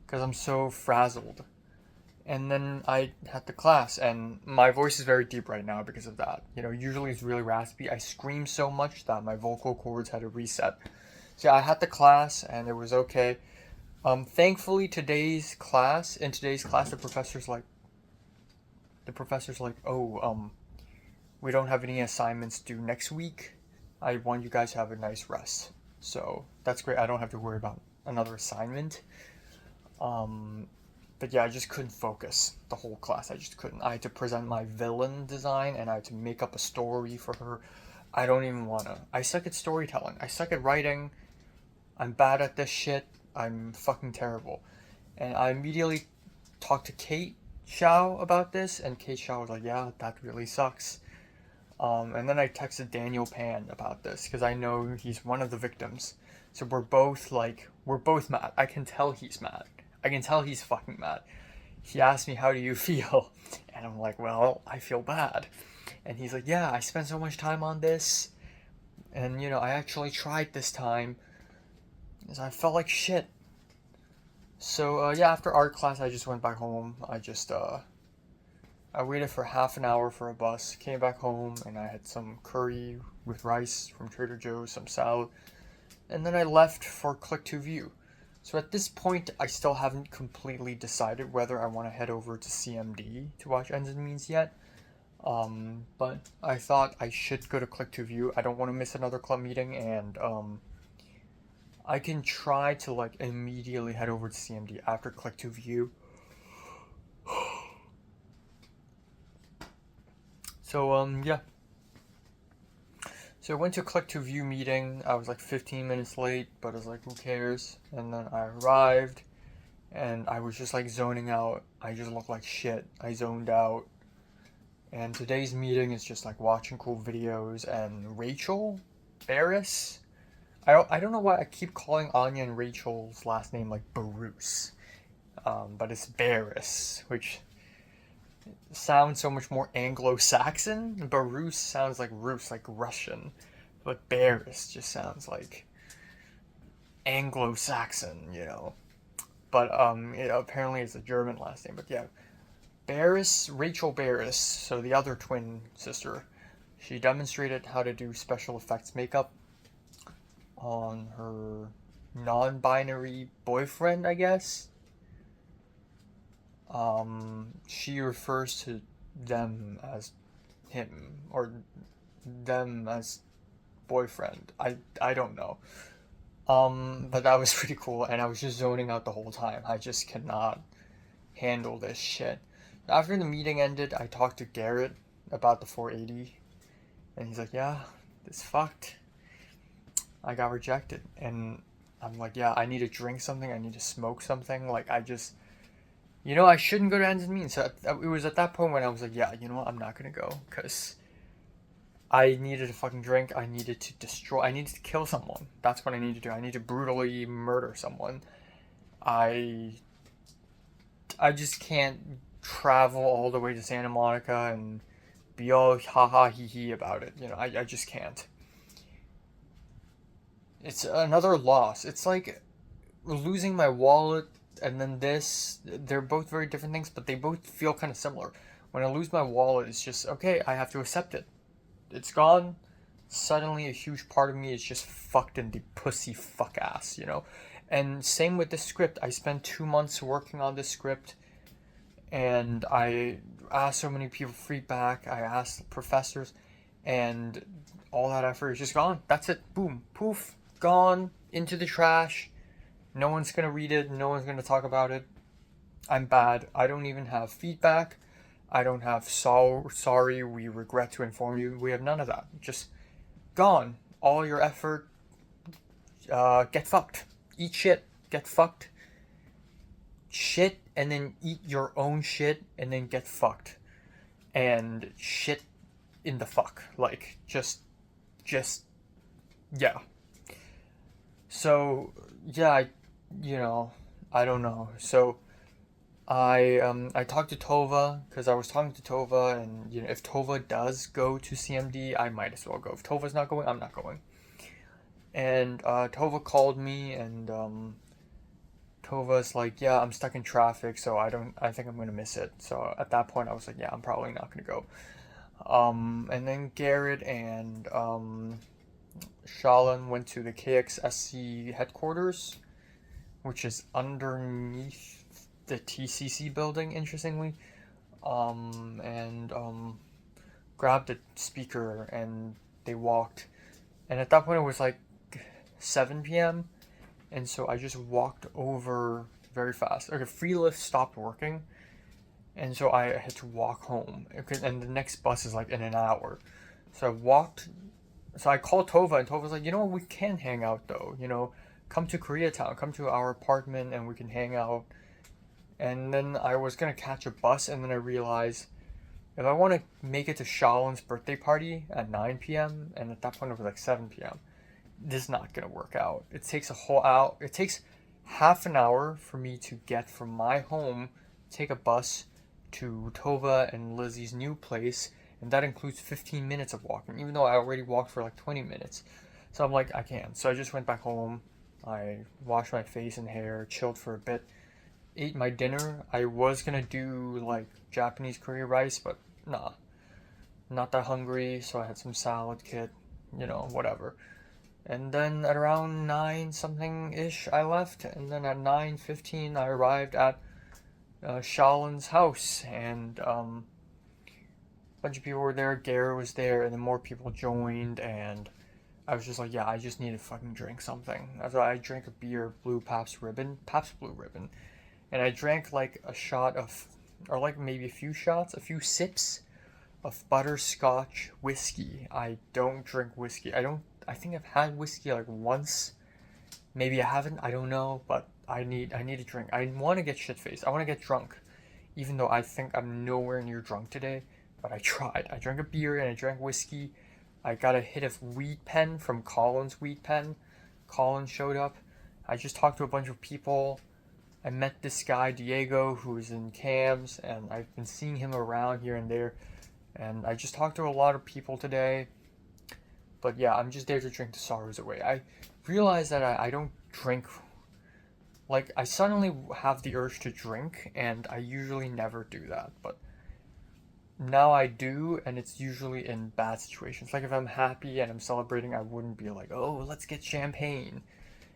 A: because I'm so frazzled. And then I had the class, and my voice is very deep right now because of that. You know, usually it's really raspy. I scream so much that my vocal cords had to reset. So yeah, I had the class and it was okay. Thankfully in today's class, the professor's like, oh, we don't have any assignments due next week. I want you guys to have a nice rest. So that's great. I don't have to worry about another assignment. But yeah, I just couldn't focus the whole class. I just couldn't. I had to present my villain design, and I had to make up a story for her. I don't even wanna. I suck at storytelling. I suck at writing. I'm bad at this shit. I'm fucking terrible. And I immediately talked to Kate Shao about this, and Kate Shao was like, yeah, that really sucks. And then I texted Daniel Pan about this, because I know he's one of the victims. So we're both mad. I can tell he's mad. I can tell he's fucking mad. He asked me, how do you feel? And I'm like, well, I feel bad. And he's like, yeah, I spent so much time on this. And, I actually tried this time. Because I felt like shit. So, yeah, after art class, I just went back home. I waited for half an hour for a bus, came back home, and I had some curry with rice from Trader Joe's, some salad. And then I left for Click to View. So at this point, I still haven't completely decided whether I want to head over to CMD to watch Ends and Means yet. But I thought I should go to Click to View. I don't want to miss another club meeting, and I can try to immediately head over to CMD after Click to View. So yeah. So I went to Click to View meeting. I was 15 minutes late, but I was like, who cares? And then I arrived, and I was just zoning out. I just looked like shit. I zoned out. And today's meeting is just watching cool videos. And Rachel Barris, I don't know why I keep calling Anya and Rachel's last name Barus, but it's Barris, which sounds so much more Anglo-Saxon. Barus sounds like Rus, like Russian, but Barris just sounds like Anglo-Saxon, But apparently it's a German last name. But yeah, Barris, Rachel Barris, so the other twin sister, she demonstrated how to do special effects makeup on her non-binary boyfriend, I guess. She refers to them as him, or them as boyfriend. I don't know. But that was pretty cool, and I was just zoning out the whole time. I just cannot handle this shit. After the meeting ended, I talked to Garrett about the 480, and he's like, yeah, this fucked. I got rejected, and I'm like, yeah, I need to drink something, I need to smoke something, I shouldn't go to Ends and Means. So it was at that point when I was like, yeah, I'm not gonna go, because I needed to fucking drink, I needed to kill someone. That's what I need to do. I need to brutally murder someone. I just can't travel all the way to Santa Monica and be all ha hee hee about it. I just can't. It's another loss. It's like losing my wallet and then this. They're both very different things, but they both feel kind of similar. When I lose my wallet, it's just, okay, I have to accept it. It's gone. Suddenly a huge part of me is just fucked in the pussy fuck ass, And same with this script. I spent 2 months working on this script, and I asked so many people for feedback. I asked professors, and all that effort is just gone. That's it. Boom. Poof. Gone. Into the trash. No one's gonna read it. No one's gonna talk about it. I'm bad. I don't even have feedback. I don't have sorry, we regret to inform you. We have none of that. Just gone. All your effort. Get fucked. Eat shit. Get fucked. Shit, and then eat your own shit, and then get fucked. And shit in the fuck. Just, yeah. So, yeah, I don't know. So, I talked to Tova, because I was talking to Tova, and, if Tova does go to CMD, I might as well go. If Tova's not going, I'm not going. And, Tova called me, and, Tova's like, yeah, I'm stuck in traffic, so I think I'm gonna miss it. So at that point, I was like, yeah, I'm probably not gonna go. And then Garrett and, Shalin went to the KXSC headquarters, which is underneath the TCC building, interestingly, and grabbed a speaker, and they walked. And at that point, it was 7 p.m., and so I just walked over very fast. Okay, free lift stopped working, and so I had to walk home. Okay, and the next bus is like in an hour. So I walked. So I called Tova, and Tova's like, you know what, we can hang out though. You know, come to Koreatown, come to our apartment, and we can hang out. And then I was gonna catch a bus, and then I realized if I want to make it to Shaolin's birthday party at 9 p.m., and at that point it was like 7 p.m., this is not gonna work out. It takes a whole hour. It takes half an hour for me to get from my home, take a bus to Tova and Lizzie's new place, and that includes 15 minutes of walking, even though I already walked for like 20 minutes. So I'm like, I can't. So I just went back home. I washed my face and hair, chilled for a bit, ate my dinner. I was gonna do like Japanese curry rice, but nah, not that hungry. So I had some salad kit, whatever. And then at around 9 something ish, I left. And then at 9:15, I arrived at Shaolin's house, and a bunch of people were there. Gary was there, and then more people joined. And I was just like, yeah, I just need to fucking drink something. So I drank a beer, Pabst Blue Ribbon, and I drank like a shot of, or like maybe a few sips of butterscotch whiskey. I don't drink whiskey. I think I've had whiskey like once. Maybe I haven't. I don't know. But I need a drink. I want to get shit faced. I want to get drunk, even though I think I'm nowhere near drunk today. But I tried. I drank a beer and I drank whiskey. I got a hit of weed pen from Colin's weed pen. Colin showed up. I just talked to a bunch of people. I met this guy Diego who is in CAMS, and I've been seeing him around here and there. And I just talked to a lot of people today. But yeah, I'm just there to drink the sorrows away. I realized that I don't drink. Like, I suddenly have the urge to drink, and I usually never do that. But now I do, and it's usually in bad situations. Like, if I'm happy and I'm celebrating, I wouldn't be like, oh, let's get champagne.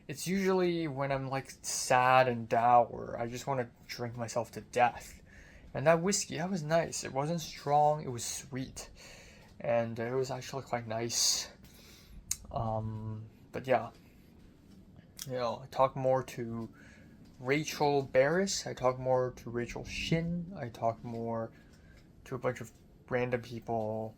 A: It's usually when I'm, like, sad and dour. I just want to drink myself to death. And that whiskey, that was nice. It wasn't strong, it was sweet. And it was actually quite nice. But yeah, I talk more to Rachel Barris. I talk more to Rachel Shin. I talk more to a bunch of random people.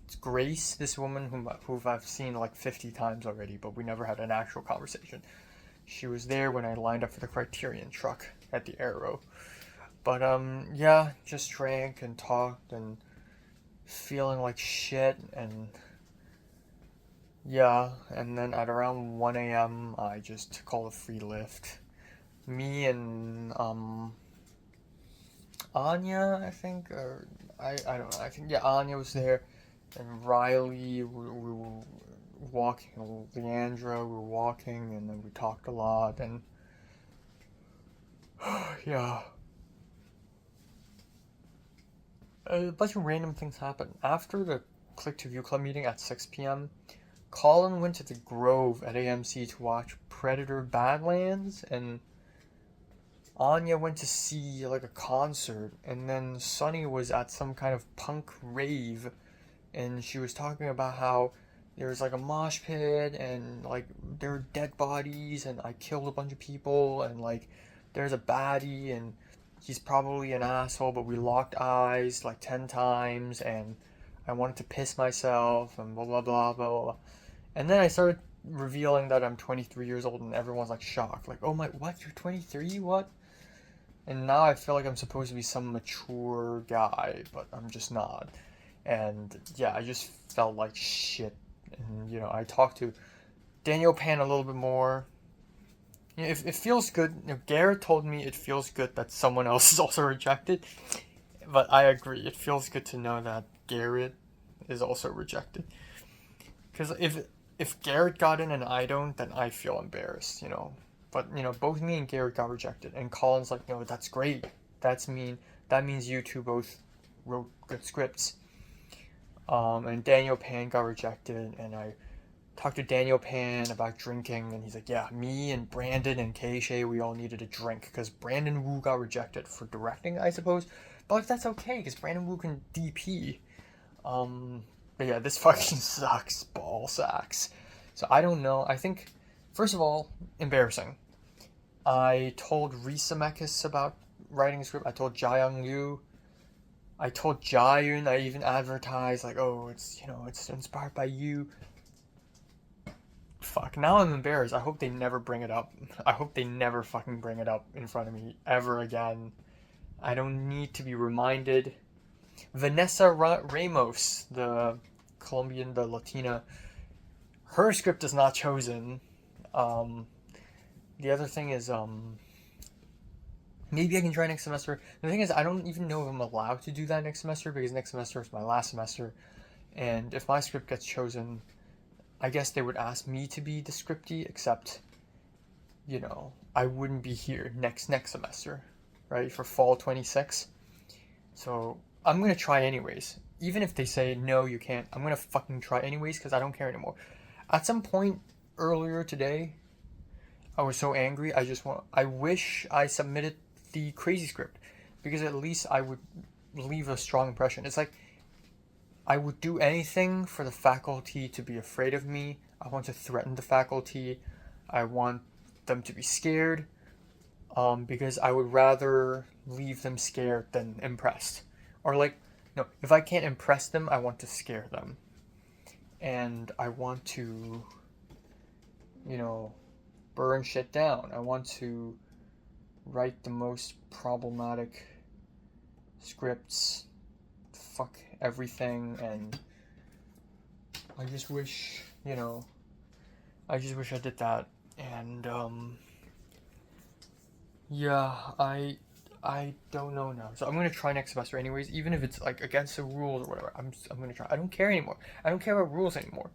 A: It's Grace, this woman who I've seen like 50 times already, but we never had an actual conversation. She was there when I lined up for the Criterion truck at the Arrow. But yeah, just drank and talked and feeling like shit, and yeah, and then at around 1 a.m. I just called a free lift. Me and Anya, I think, or I don't know. I think, yeah, Anya was there, and Riley. We were walking. Leandra, we were walking, and then we talked a lot, and yeah. A bunch of random things happened. After the Click to View Club meeting at 6 p.m., Colin went to the Grove at AMC to watch Predator Badlands, and Anya went to see like a concert, and then Sunny was at some kind of punk rave, and she was talking about how there was like a mosh pit, and like there were dead bodies, and I killed a bunch of people, and like there's a baddie, and he's probably an asshole, but we locked eyes like 10 times, and I wanted to piss myself, and blah, blah, blah, blah, blah. And then I started revealing that I'm 23 years old, and everyone's like shocked. Like, oh my, what? You're 23? What? And now I feel like I'm supposed to be some mature guy, but I'm just not. And yeah, I just felt like shit. And, I talked to Daniel Pan a little bit more. It feels good. Garrett told me it feels good that someone else is also rejected, but I agree. It feels good to know that Garrett is also rejected. Because if Garrett got in and I don't, then I feel embarrassed, But both me and Garrett got rejected, and Colin's like, no, that's great. That means you two both wrote good scripts. And Daniel Pan got rejected, and I talked to Daniel Pan about drinking, and he's like, yeah, me and Brandon and Keisha, we all needed a drink, because Brandon Wu got rejected for directing, I suppose. But like, that's okay, because Brandon Wu can DP. But yeah, this fucking sucks, ball sacks. So I don't know. I think, first of all, embarrassing. I told Risa Mekis about writing a script. I told Jaeyoung Liu. I told Jaeyoon. I even advertised like, oh, it's inspired by you. Fuck. Now I'm embarrassed. I hope they never bring it up. I hope they never fucking bring it up in front of me ever again. I don't need to be reminded. Vanessa Ramos, the Colombian, the Latina, her script is not chosen. The other thing is, maybe I can try next semester. The thing is, I don't even know if I'm allowed to do that next semester because next semester is my last semester. And if my script gets chosen, I guess they would ask me to be the scriptee, except, I wouldn't be here next semester, right, for fall 26. So I'm going to try anyways. Even if they say, no, you can't, I'm going to fucking try anyways because I don't care anymore. At some point earlier today, I was so angry, I wish I submitted the crazy script because at least I would leave a strong impression. It's like, I would do anything for the faculty to be afraid of me. I want to threaten the faculty. I want them to be scared, because I would rather leave them scared than impressed. Or no, if I can't impress them, I want to scare them. And I want to, burn shit down. I want to write the most problematic scripts, fuck everything, and I just wish, I did that. And yeah, I don't know now. So I'm gonna try next semester anyways, even if it's like against the rules or whatever. I'm gonna try. I don't care anymore. I don't care about rules anymore.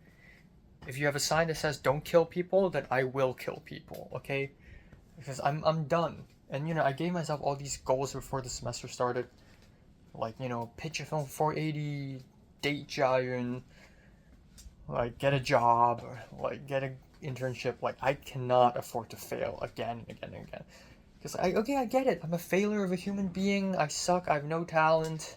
A: If you have a sign that says don't kill people, then I will kill people, okay? Because I'm done. And I gave myself all these goals before the semester started. Like, pitch a film 480, date Jaeyoon, like get a job, or like get an internship. Like I cannot afford to fail again and again and again. Because I get it. I'm a failure of a human being. I suck. I have no talent.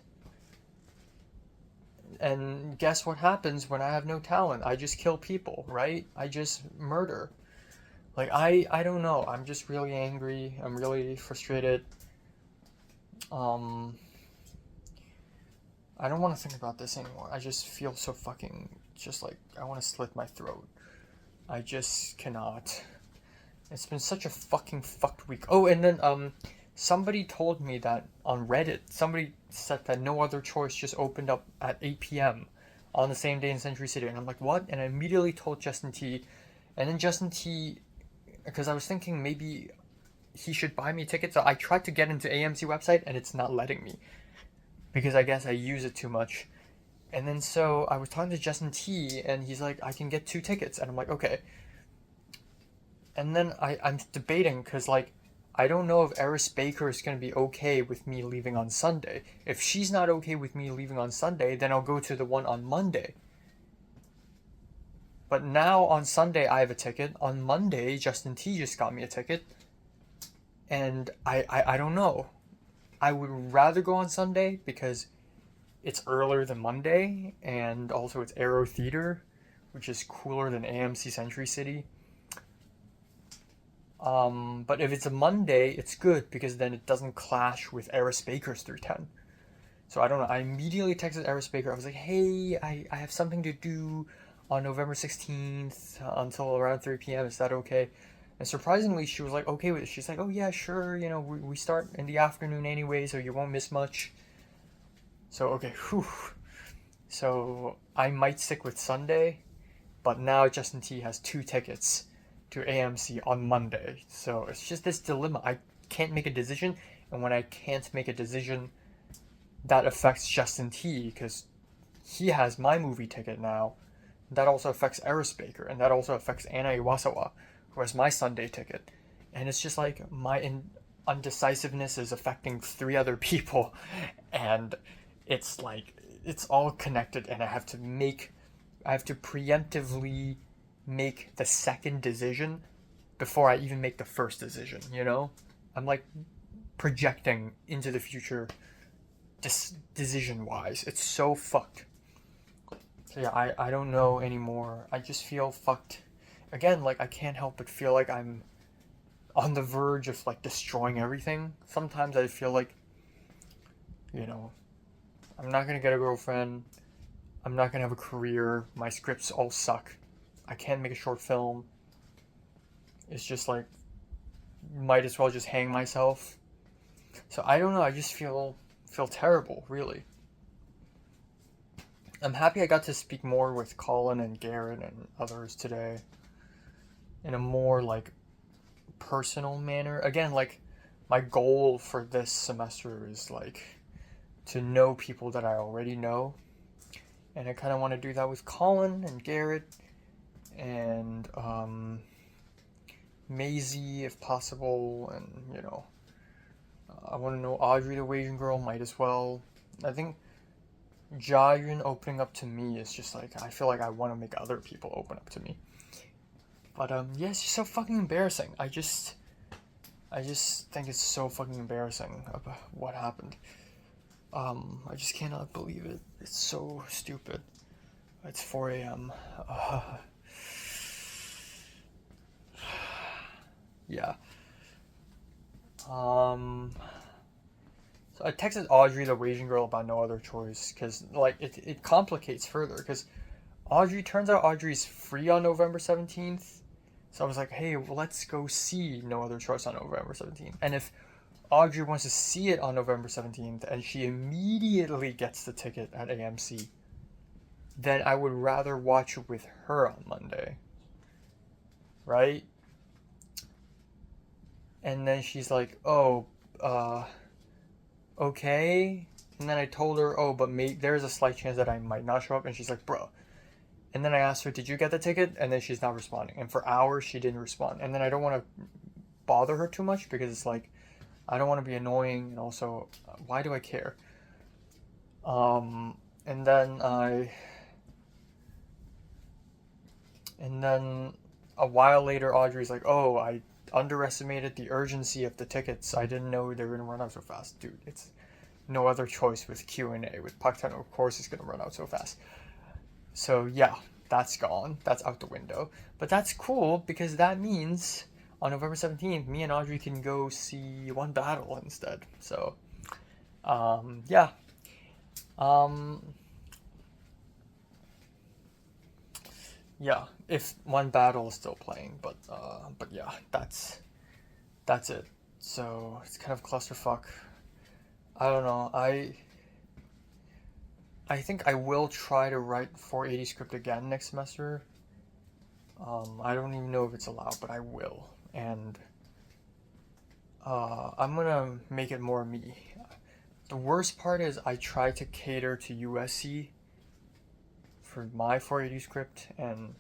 A: And guess what happens when I have no talent? I just kill people, right? I just murder. Like, I don't know. I'm just really angry. I'm really frustrated. I don't want to think about this anymore. I just feel so fucking, just like, I want to slit my throat. I just cannot. It's been such a fucking fucked week. Oh, and then, somebody told me that on Reddit, somebody said that No Other Choice just opened up at 8 p.m. on the same day in Century City. And I'm like, what? And I immediately told Justin T. And then Justin T, because I was thinking maybe he should buy me tickets. So I tried to get into AMC website and it's not letting me. Because I guess I use it too much. And then so I was talking to Justin T and he's like, I can get 2 tickets. And I'm like, okay. And then I'm debating because like, I don't know if Eris Baker is going to be okay with me leaving on Sunday. If she's not okay with me leaving on Sunday, then I'll go to the one on Monday. But now on Sunday I have a ticket. On Monday, Justin T just got me a ticket. And I don't know. I would rather go on Sunday because it's earlier than Monday. And also it's Aero Theater, which is cooler than AMC Century City. But if it's a Monday, it's good because then it doesn't clash with Eris Baker's 310. So I don't know. I immediately texted Eris Baker. I was like, hey, I have something to do on November 16th until around 3 p.m. Is that okay? And surprisingly, she was like, okay with it. She's like, oh yeah, sure. We start in the afternoon anyway, so you won't miss much. So, okay, whew. So I might stick with Sunday, but now Justin T has 2 tickets to AMC on Monday. So it's just this dilemma. I can't make a decision, and when I can't make a decision, that affects Justin T because he has my movie ticket now. That also affects Eris Baker, and that also affects Anna Iwasawa, who has my Sunday ticket. And it's just like my undecisiveness is affecting 3 other people, and it's like it's all connected, and I have to preemptively make the second decision before I even make the first decision, I'm like projecting into the future decision wise. It's so fucked. So yeah, I don't know anymore. I just feel fucked. Again, like I can't help but feel like I'm on the verge of like destroying everything. Sometimes I feel like, you know, I'm not gonna get a girlfriend, I'm not gonna have a career, my scripts all suck, I can't make a short film. It's just like, might as well just hang myself. So I don't know, I just feel terrible, really. I'm happy I got to speak more with Colin and Garrett and others today in a more like personal manner. Again, like my goal for this semester is like to know people that I already know, and I kind of want to do that with Colin and Garrett and Maisie if possible, and you know, I want to know Audrey the Asian girl, might as well. I think Jiayun opening up to me is just like, I feel like I want to make other people open up to me. But yeah, it's just so fucking embarrassing. I just think it's so fucking embarrassing about what happened. I just cannot believe it. It's so stupid. It's 4 a.m. Yeah. So I texted Audrey the Asian girl about No Other Choice because like it complicates further because turns out Audrey's free on November 17th. So I was like, hey, well, let's go see No Other Choice on November 17th. And if Audrey wants to see it on November 17th and she immediately gets the ticket at AMC, then I would rather watch it with her on Monday. Right? And then she's like, oh, okay. And then I told her, oh, but there's a slight chance that I might not show up. And she's like, bro. And then I asked her, did you get the ticket? And then she's not responding. And for hours, she didn't respond. And then I don't want to bother her too much because it's like, I don't want to be annoying. And also, why do I care? And then a while later, Audrey's like, oh, I underestimated the urgency of the tickets. I didn't know they were going to run out so fast. Dude, it's No Other Choice with Q&A. With Park Chan-wook, of course, it's going to run out so fast. So yeah, that's gone. That's out the window. But that's cool because that means on November 17th, me and Audrey can go see One Battle instead. So, yeah. Yeah, if One Battle is still playing, but yeah, that's it. So it's kind of clusterfuck. I don't know. I think I will try to write 480 script again next semester. I don't even know if it's allowed, but I will. And I'm gonna make it more me. The worst part is I tried to cater to USC for my 480 script, and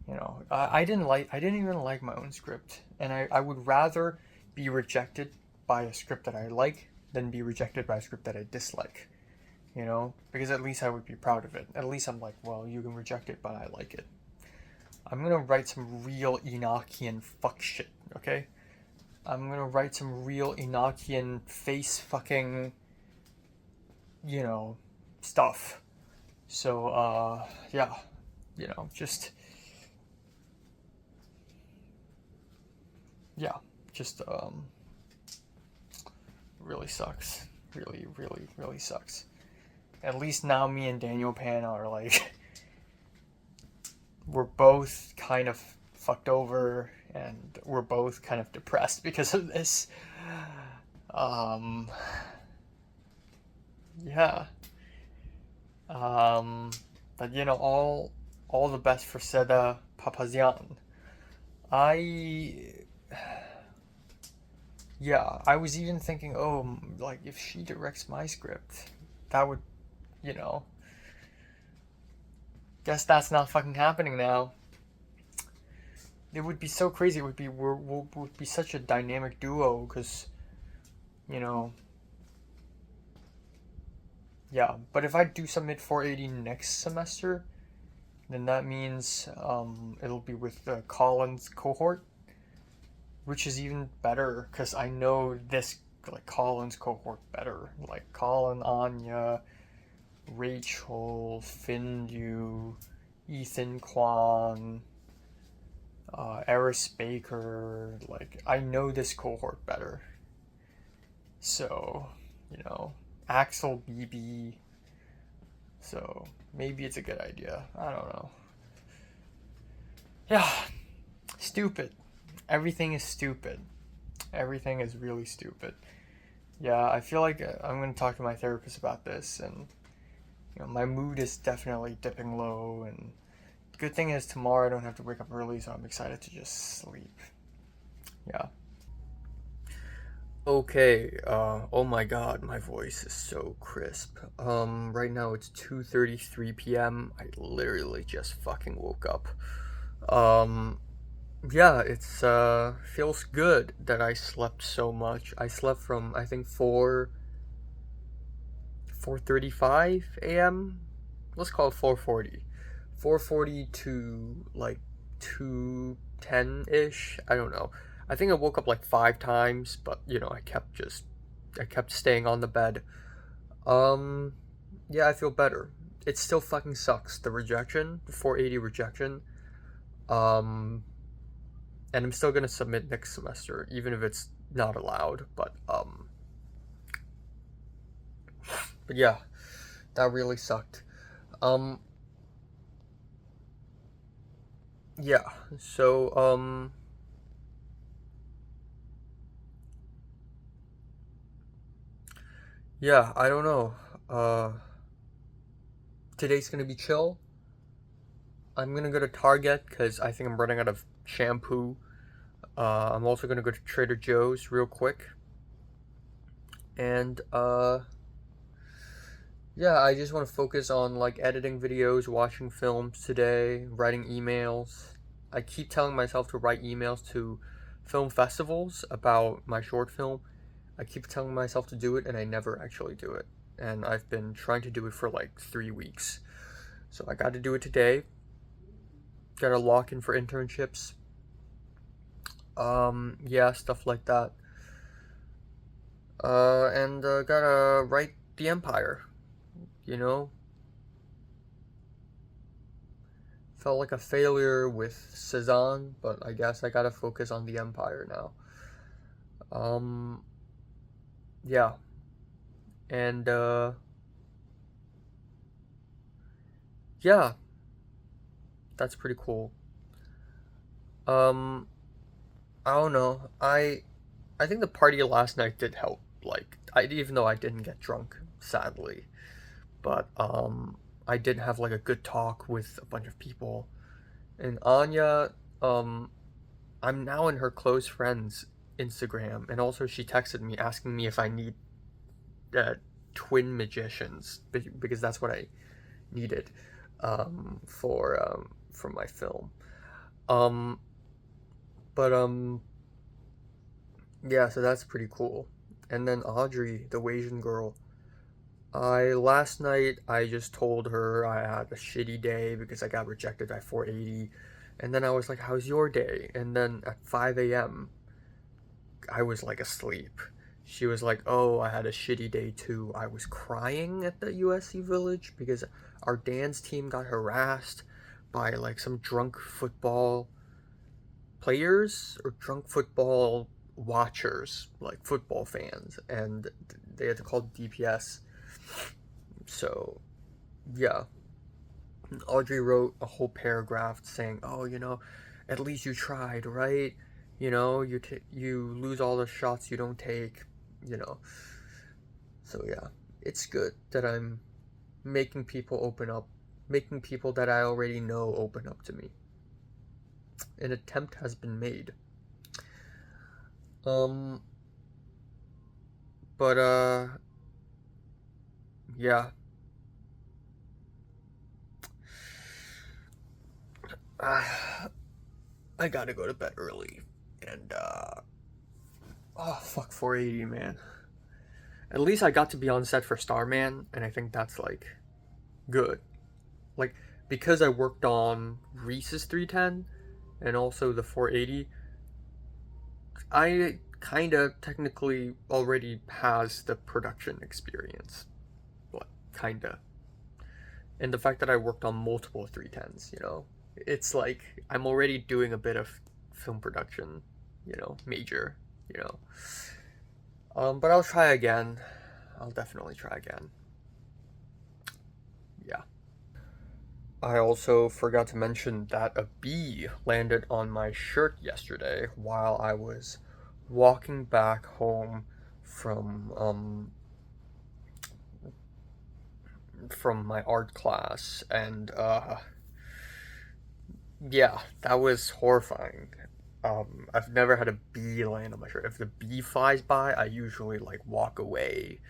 A: you know, I didn't even like my own script, and I would rather be rejected by a script that I like than be rejected by a script that I dislike. You know, because at least I would be proud of it. At least I'm like, well, you can reject it, but I like it. I'm gonna write some real Enochian fuck shit, okay? I'm gonna write some real Enochian face fucking, you know, stuff. So, yeah, you know, just, yeah, just, really sucks. Really, really, really sucks. At least now me and Daniel Pan are like, we're both kind of fucked over and we're both kind of depressed because of this. Yeah. But you know, all the best for Seda Papazian. Yeah, I was even thinking, oh, like if she directs my script, that would, you know, guess that's not fucking happening now. It would be so crazy. It would be would be such a dynamic duo because, you know, yeah. But if I do submit 480 next semester, then that means it'll be with the Collins cohort, which is even better because I know this like Collins cohort better. Like Colin, Anya, Rachel, Finn Yu, Ethan Kwan, Eris Baker, like, I know this cohort better. So, Axel BB. So, maybe it's a good idea. I don't know. Yeah, stupid. Everything is stupid. Everything is really stupid. Yeah, I feel like I'm going to talk to my therapist about this, and my mood is definitely dipping low, and good thing is tomorrow I don't have to wake up early, so I'm excited to just sleep. Yeah. Okay, oh my god, my voice is so crisp. Right now it's 2:33 p.m. I literally just fucking woke up. Yeah, it's feels good that I slept so much. I slept from I think 4:35 a.m. Let's call it 4:40. 4:40 to like 2:10-ish. I don't know. I think I woke up like 5 times, but I kept staying on the bed. Um yeah, I feel better. It still fucking sucks, the rejection, the 480 rejection. Um and I'm still going to submit next semester even if it's not allowed, but yeah, that really sucked. Um yeah. So yeah, I don't know. Uh Today's going to be chill. I'm going to go to Target cuz I think I'm running out of shampoo. I'm also going to go to Trader Joe's real quick. And yeah, I just want to focus on like editing videos, watching films today, writing emails. I keep telling myself to write emails to film festivals about my short film. I keep telling myself to do it and I never actually do it. And I've been trying to do it for like 3 weeks. So I got to do it today. Got to lock in for internships. Yeah, stuff like that. And gotta write the Empire. You know, felt like a failure with Cezanne, but I guess I gotta focus on the Empire now. Um, yeah, and yeah, that's pretty cool. Um, I don't know. I think the party last night did help. Like, even though I didn't get drunk, sadly, but I did have like a good talk with a bunch of people. And Anya, um, I'm now in her close friends Instagram, and also she texted me asking me if I need uh, twin magicians because that's what I needed for my film. Um, but yeah, so that's pretty cool. And then Audrey, the Asian girl, I last night I just told her I had a shitty day because I got rejected by 480, and then I was like, "How's your day?" And then at 5 a.m. I was like asleep. She was like, "Oh, I had a shitty day too. I was crying at the USC Village because our dance team got harassed by like some drunk football players or drunk football watchers, like football fans, and they had to call DPS." So, yeah. Audrey wrote a whole paragraph saying, "Oh, at least you tried, right? You lose all the shots you don't take, you know." So yeah, it's good that I'm making people open up, making people that I already know open up to me. An attempt has been made. Um, but yeah. I gotta go to bed early, and oh fuck, 480, man. At least I got to be on set for Starman, and I think that's like good. Like, because I worked on Reese's 310 and also the 480, I kinda technically already has the production experience. Like, kinda. And the fact that I worked on multiple 310s, It's like I'm already doing a bit of film production, major, you know. But I'll try again. I'll definitely try again. Yeah. I also forgot to mention that a bee landed on my shirt yesterday while I was walking back home from my art class, and yeah, that was horrifying. I've never had a bee land on my shirt. If the bee flies by, I usually like walk away.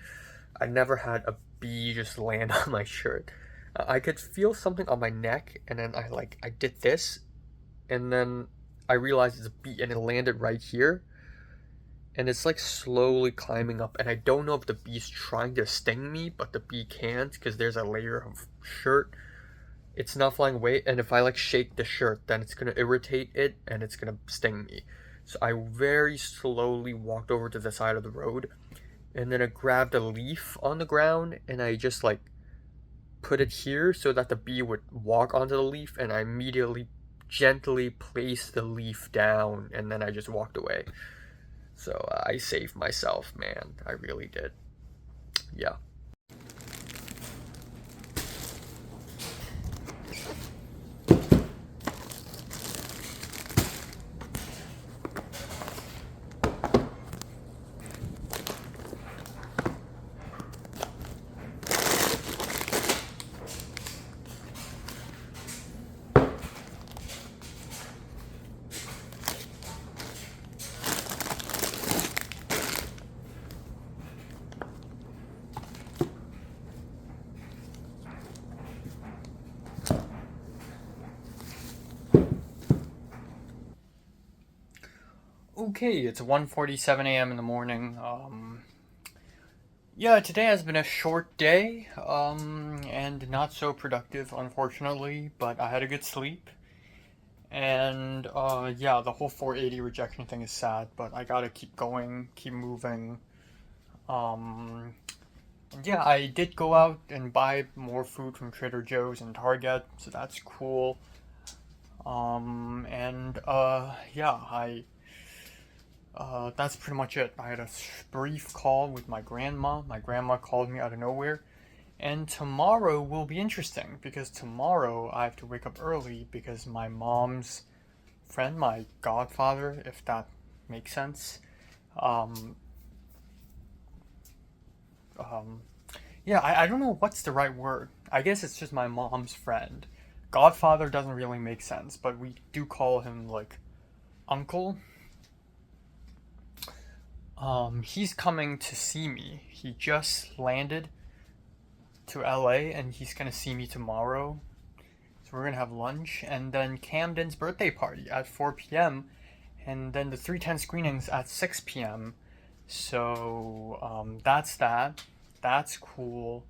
A: I never had a bee just land on my shirt. I could feel something on my neck, and then I did this, and then I realized it's a bee, and it landed right here, and it's like slowly climbing up, and I don't know if the bee's trying to sting me, but the bee can't because there's a layer of shirt. It's not flying away, and if I like shake the shirt, then it's gonna irritate it and it's gonna sting me. So I very slowly walked over to the side of the road, and then I grabbed a leaf on the ground, and I just like put it here so that the bee would walk onto the leaf, and I immediately gently placed the leaf down, and then I just walked away. So I saved myself, man. I really did. Yeah. Okay, it's 1:47 a.m. in the morning. Yeah, today has been a short day, and not so productive, unfortunately, but I had a good sleep. And, yeah, the whole 480 rejection thing is sad, but I gotta keep going, keep moving. Um, yeah, I did go out and buy more food from Trader Joe's and Target, so that's cool. Yeah, that's pretty much it. I had a brief call with my grandma. My grandma called me out of nowhere. And tomorrow will be interesting because tomorrow I have to wake up early because my mom's friend, my godfather, if that makes sense, um, um, yeah, I don't know what's the right word. I guess it's just my mom's friend. Godfather doesn't really make sense, but we do call him like uncle. He's coming to see me. He just landed to LA and he's gonna see me tomorrow. So we're gonna have lunch and then Camden's birthday party at 4 p.m. and then the 310 screenings at 6 p.m. So that's that. That's cool.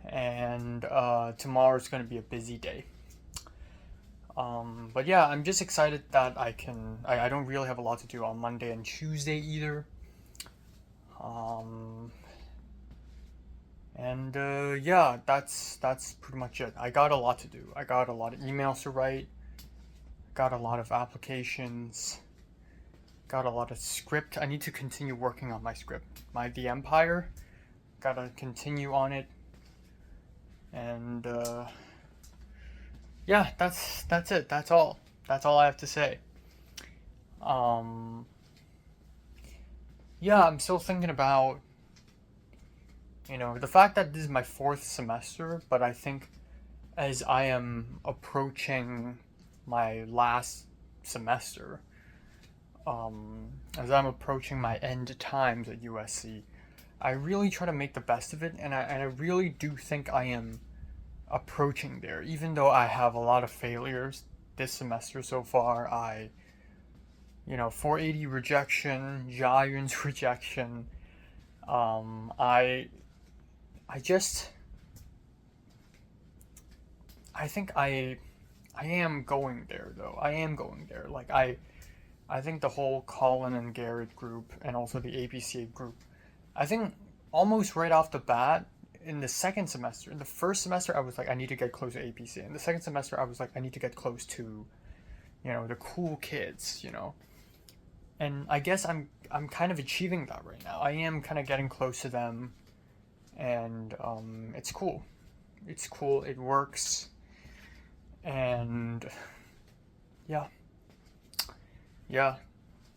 A: And tomorrow's gonna be a busy day. But yeah, I'm just excited that I don't really have a lot to do on Monday and Tuesday either. Um, yeah, that's pretty much it. I got a lot to do. I got a lot of emails to write. Got a lot of applications. Got a lot of script. I need to continue working on my script. The Empire. Gotta continue on it. And yeah, that's it. That's all. That's all I have to say. Um, yeah, I'm still thinking about the fact that this is my fourth semester, but I think as I am approaching my last semester, as I'm approaching my end times at USC, I really try to make the best of it, and I really do think I am approaching there. Even though I have a lot of failures this semester so far, 480 rejection, Jiayun's rejection. I just, I think I am going there though. I am going there. Like I think the whole Colin and Garrett group and also the APCA group, I think almost right off the bat, in the second semester, in the first semester, I was like, I need to get close to APC. In the second semester, I was like, I need to get close to, the cool kids, And I guess I'm kind of achieving that right now. I am kind of getting close to them, and it's cool. It's cool. It works, and yeah, yeah.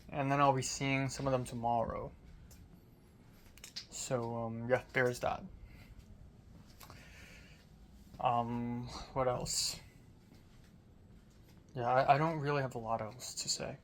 A: And then I'll be seeing some of them tomorrow. So yeah, there's that. What else? Yeah, I don't really have a lot else to say.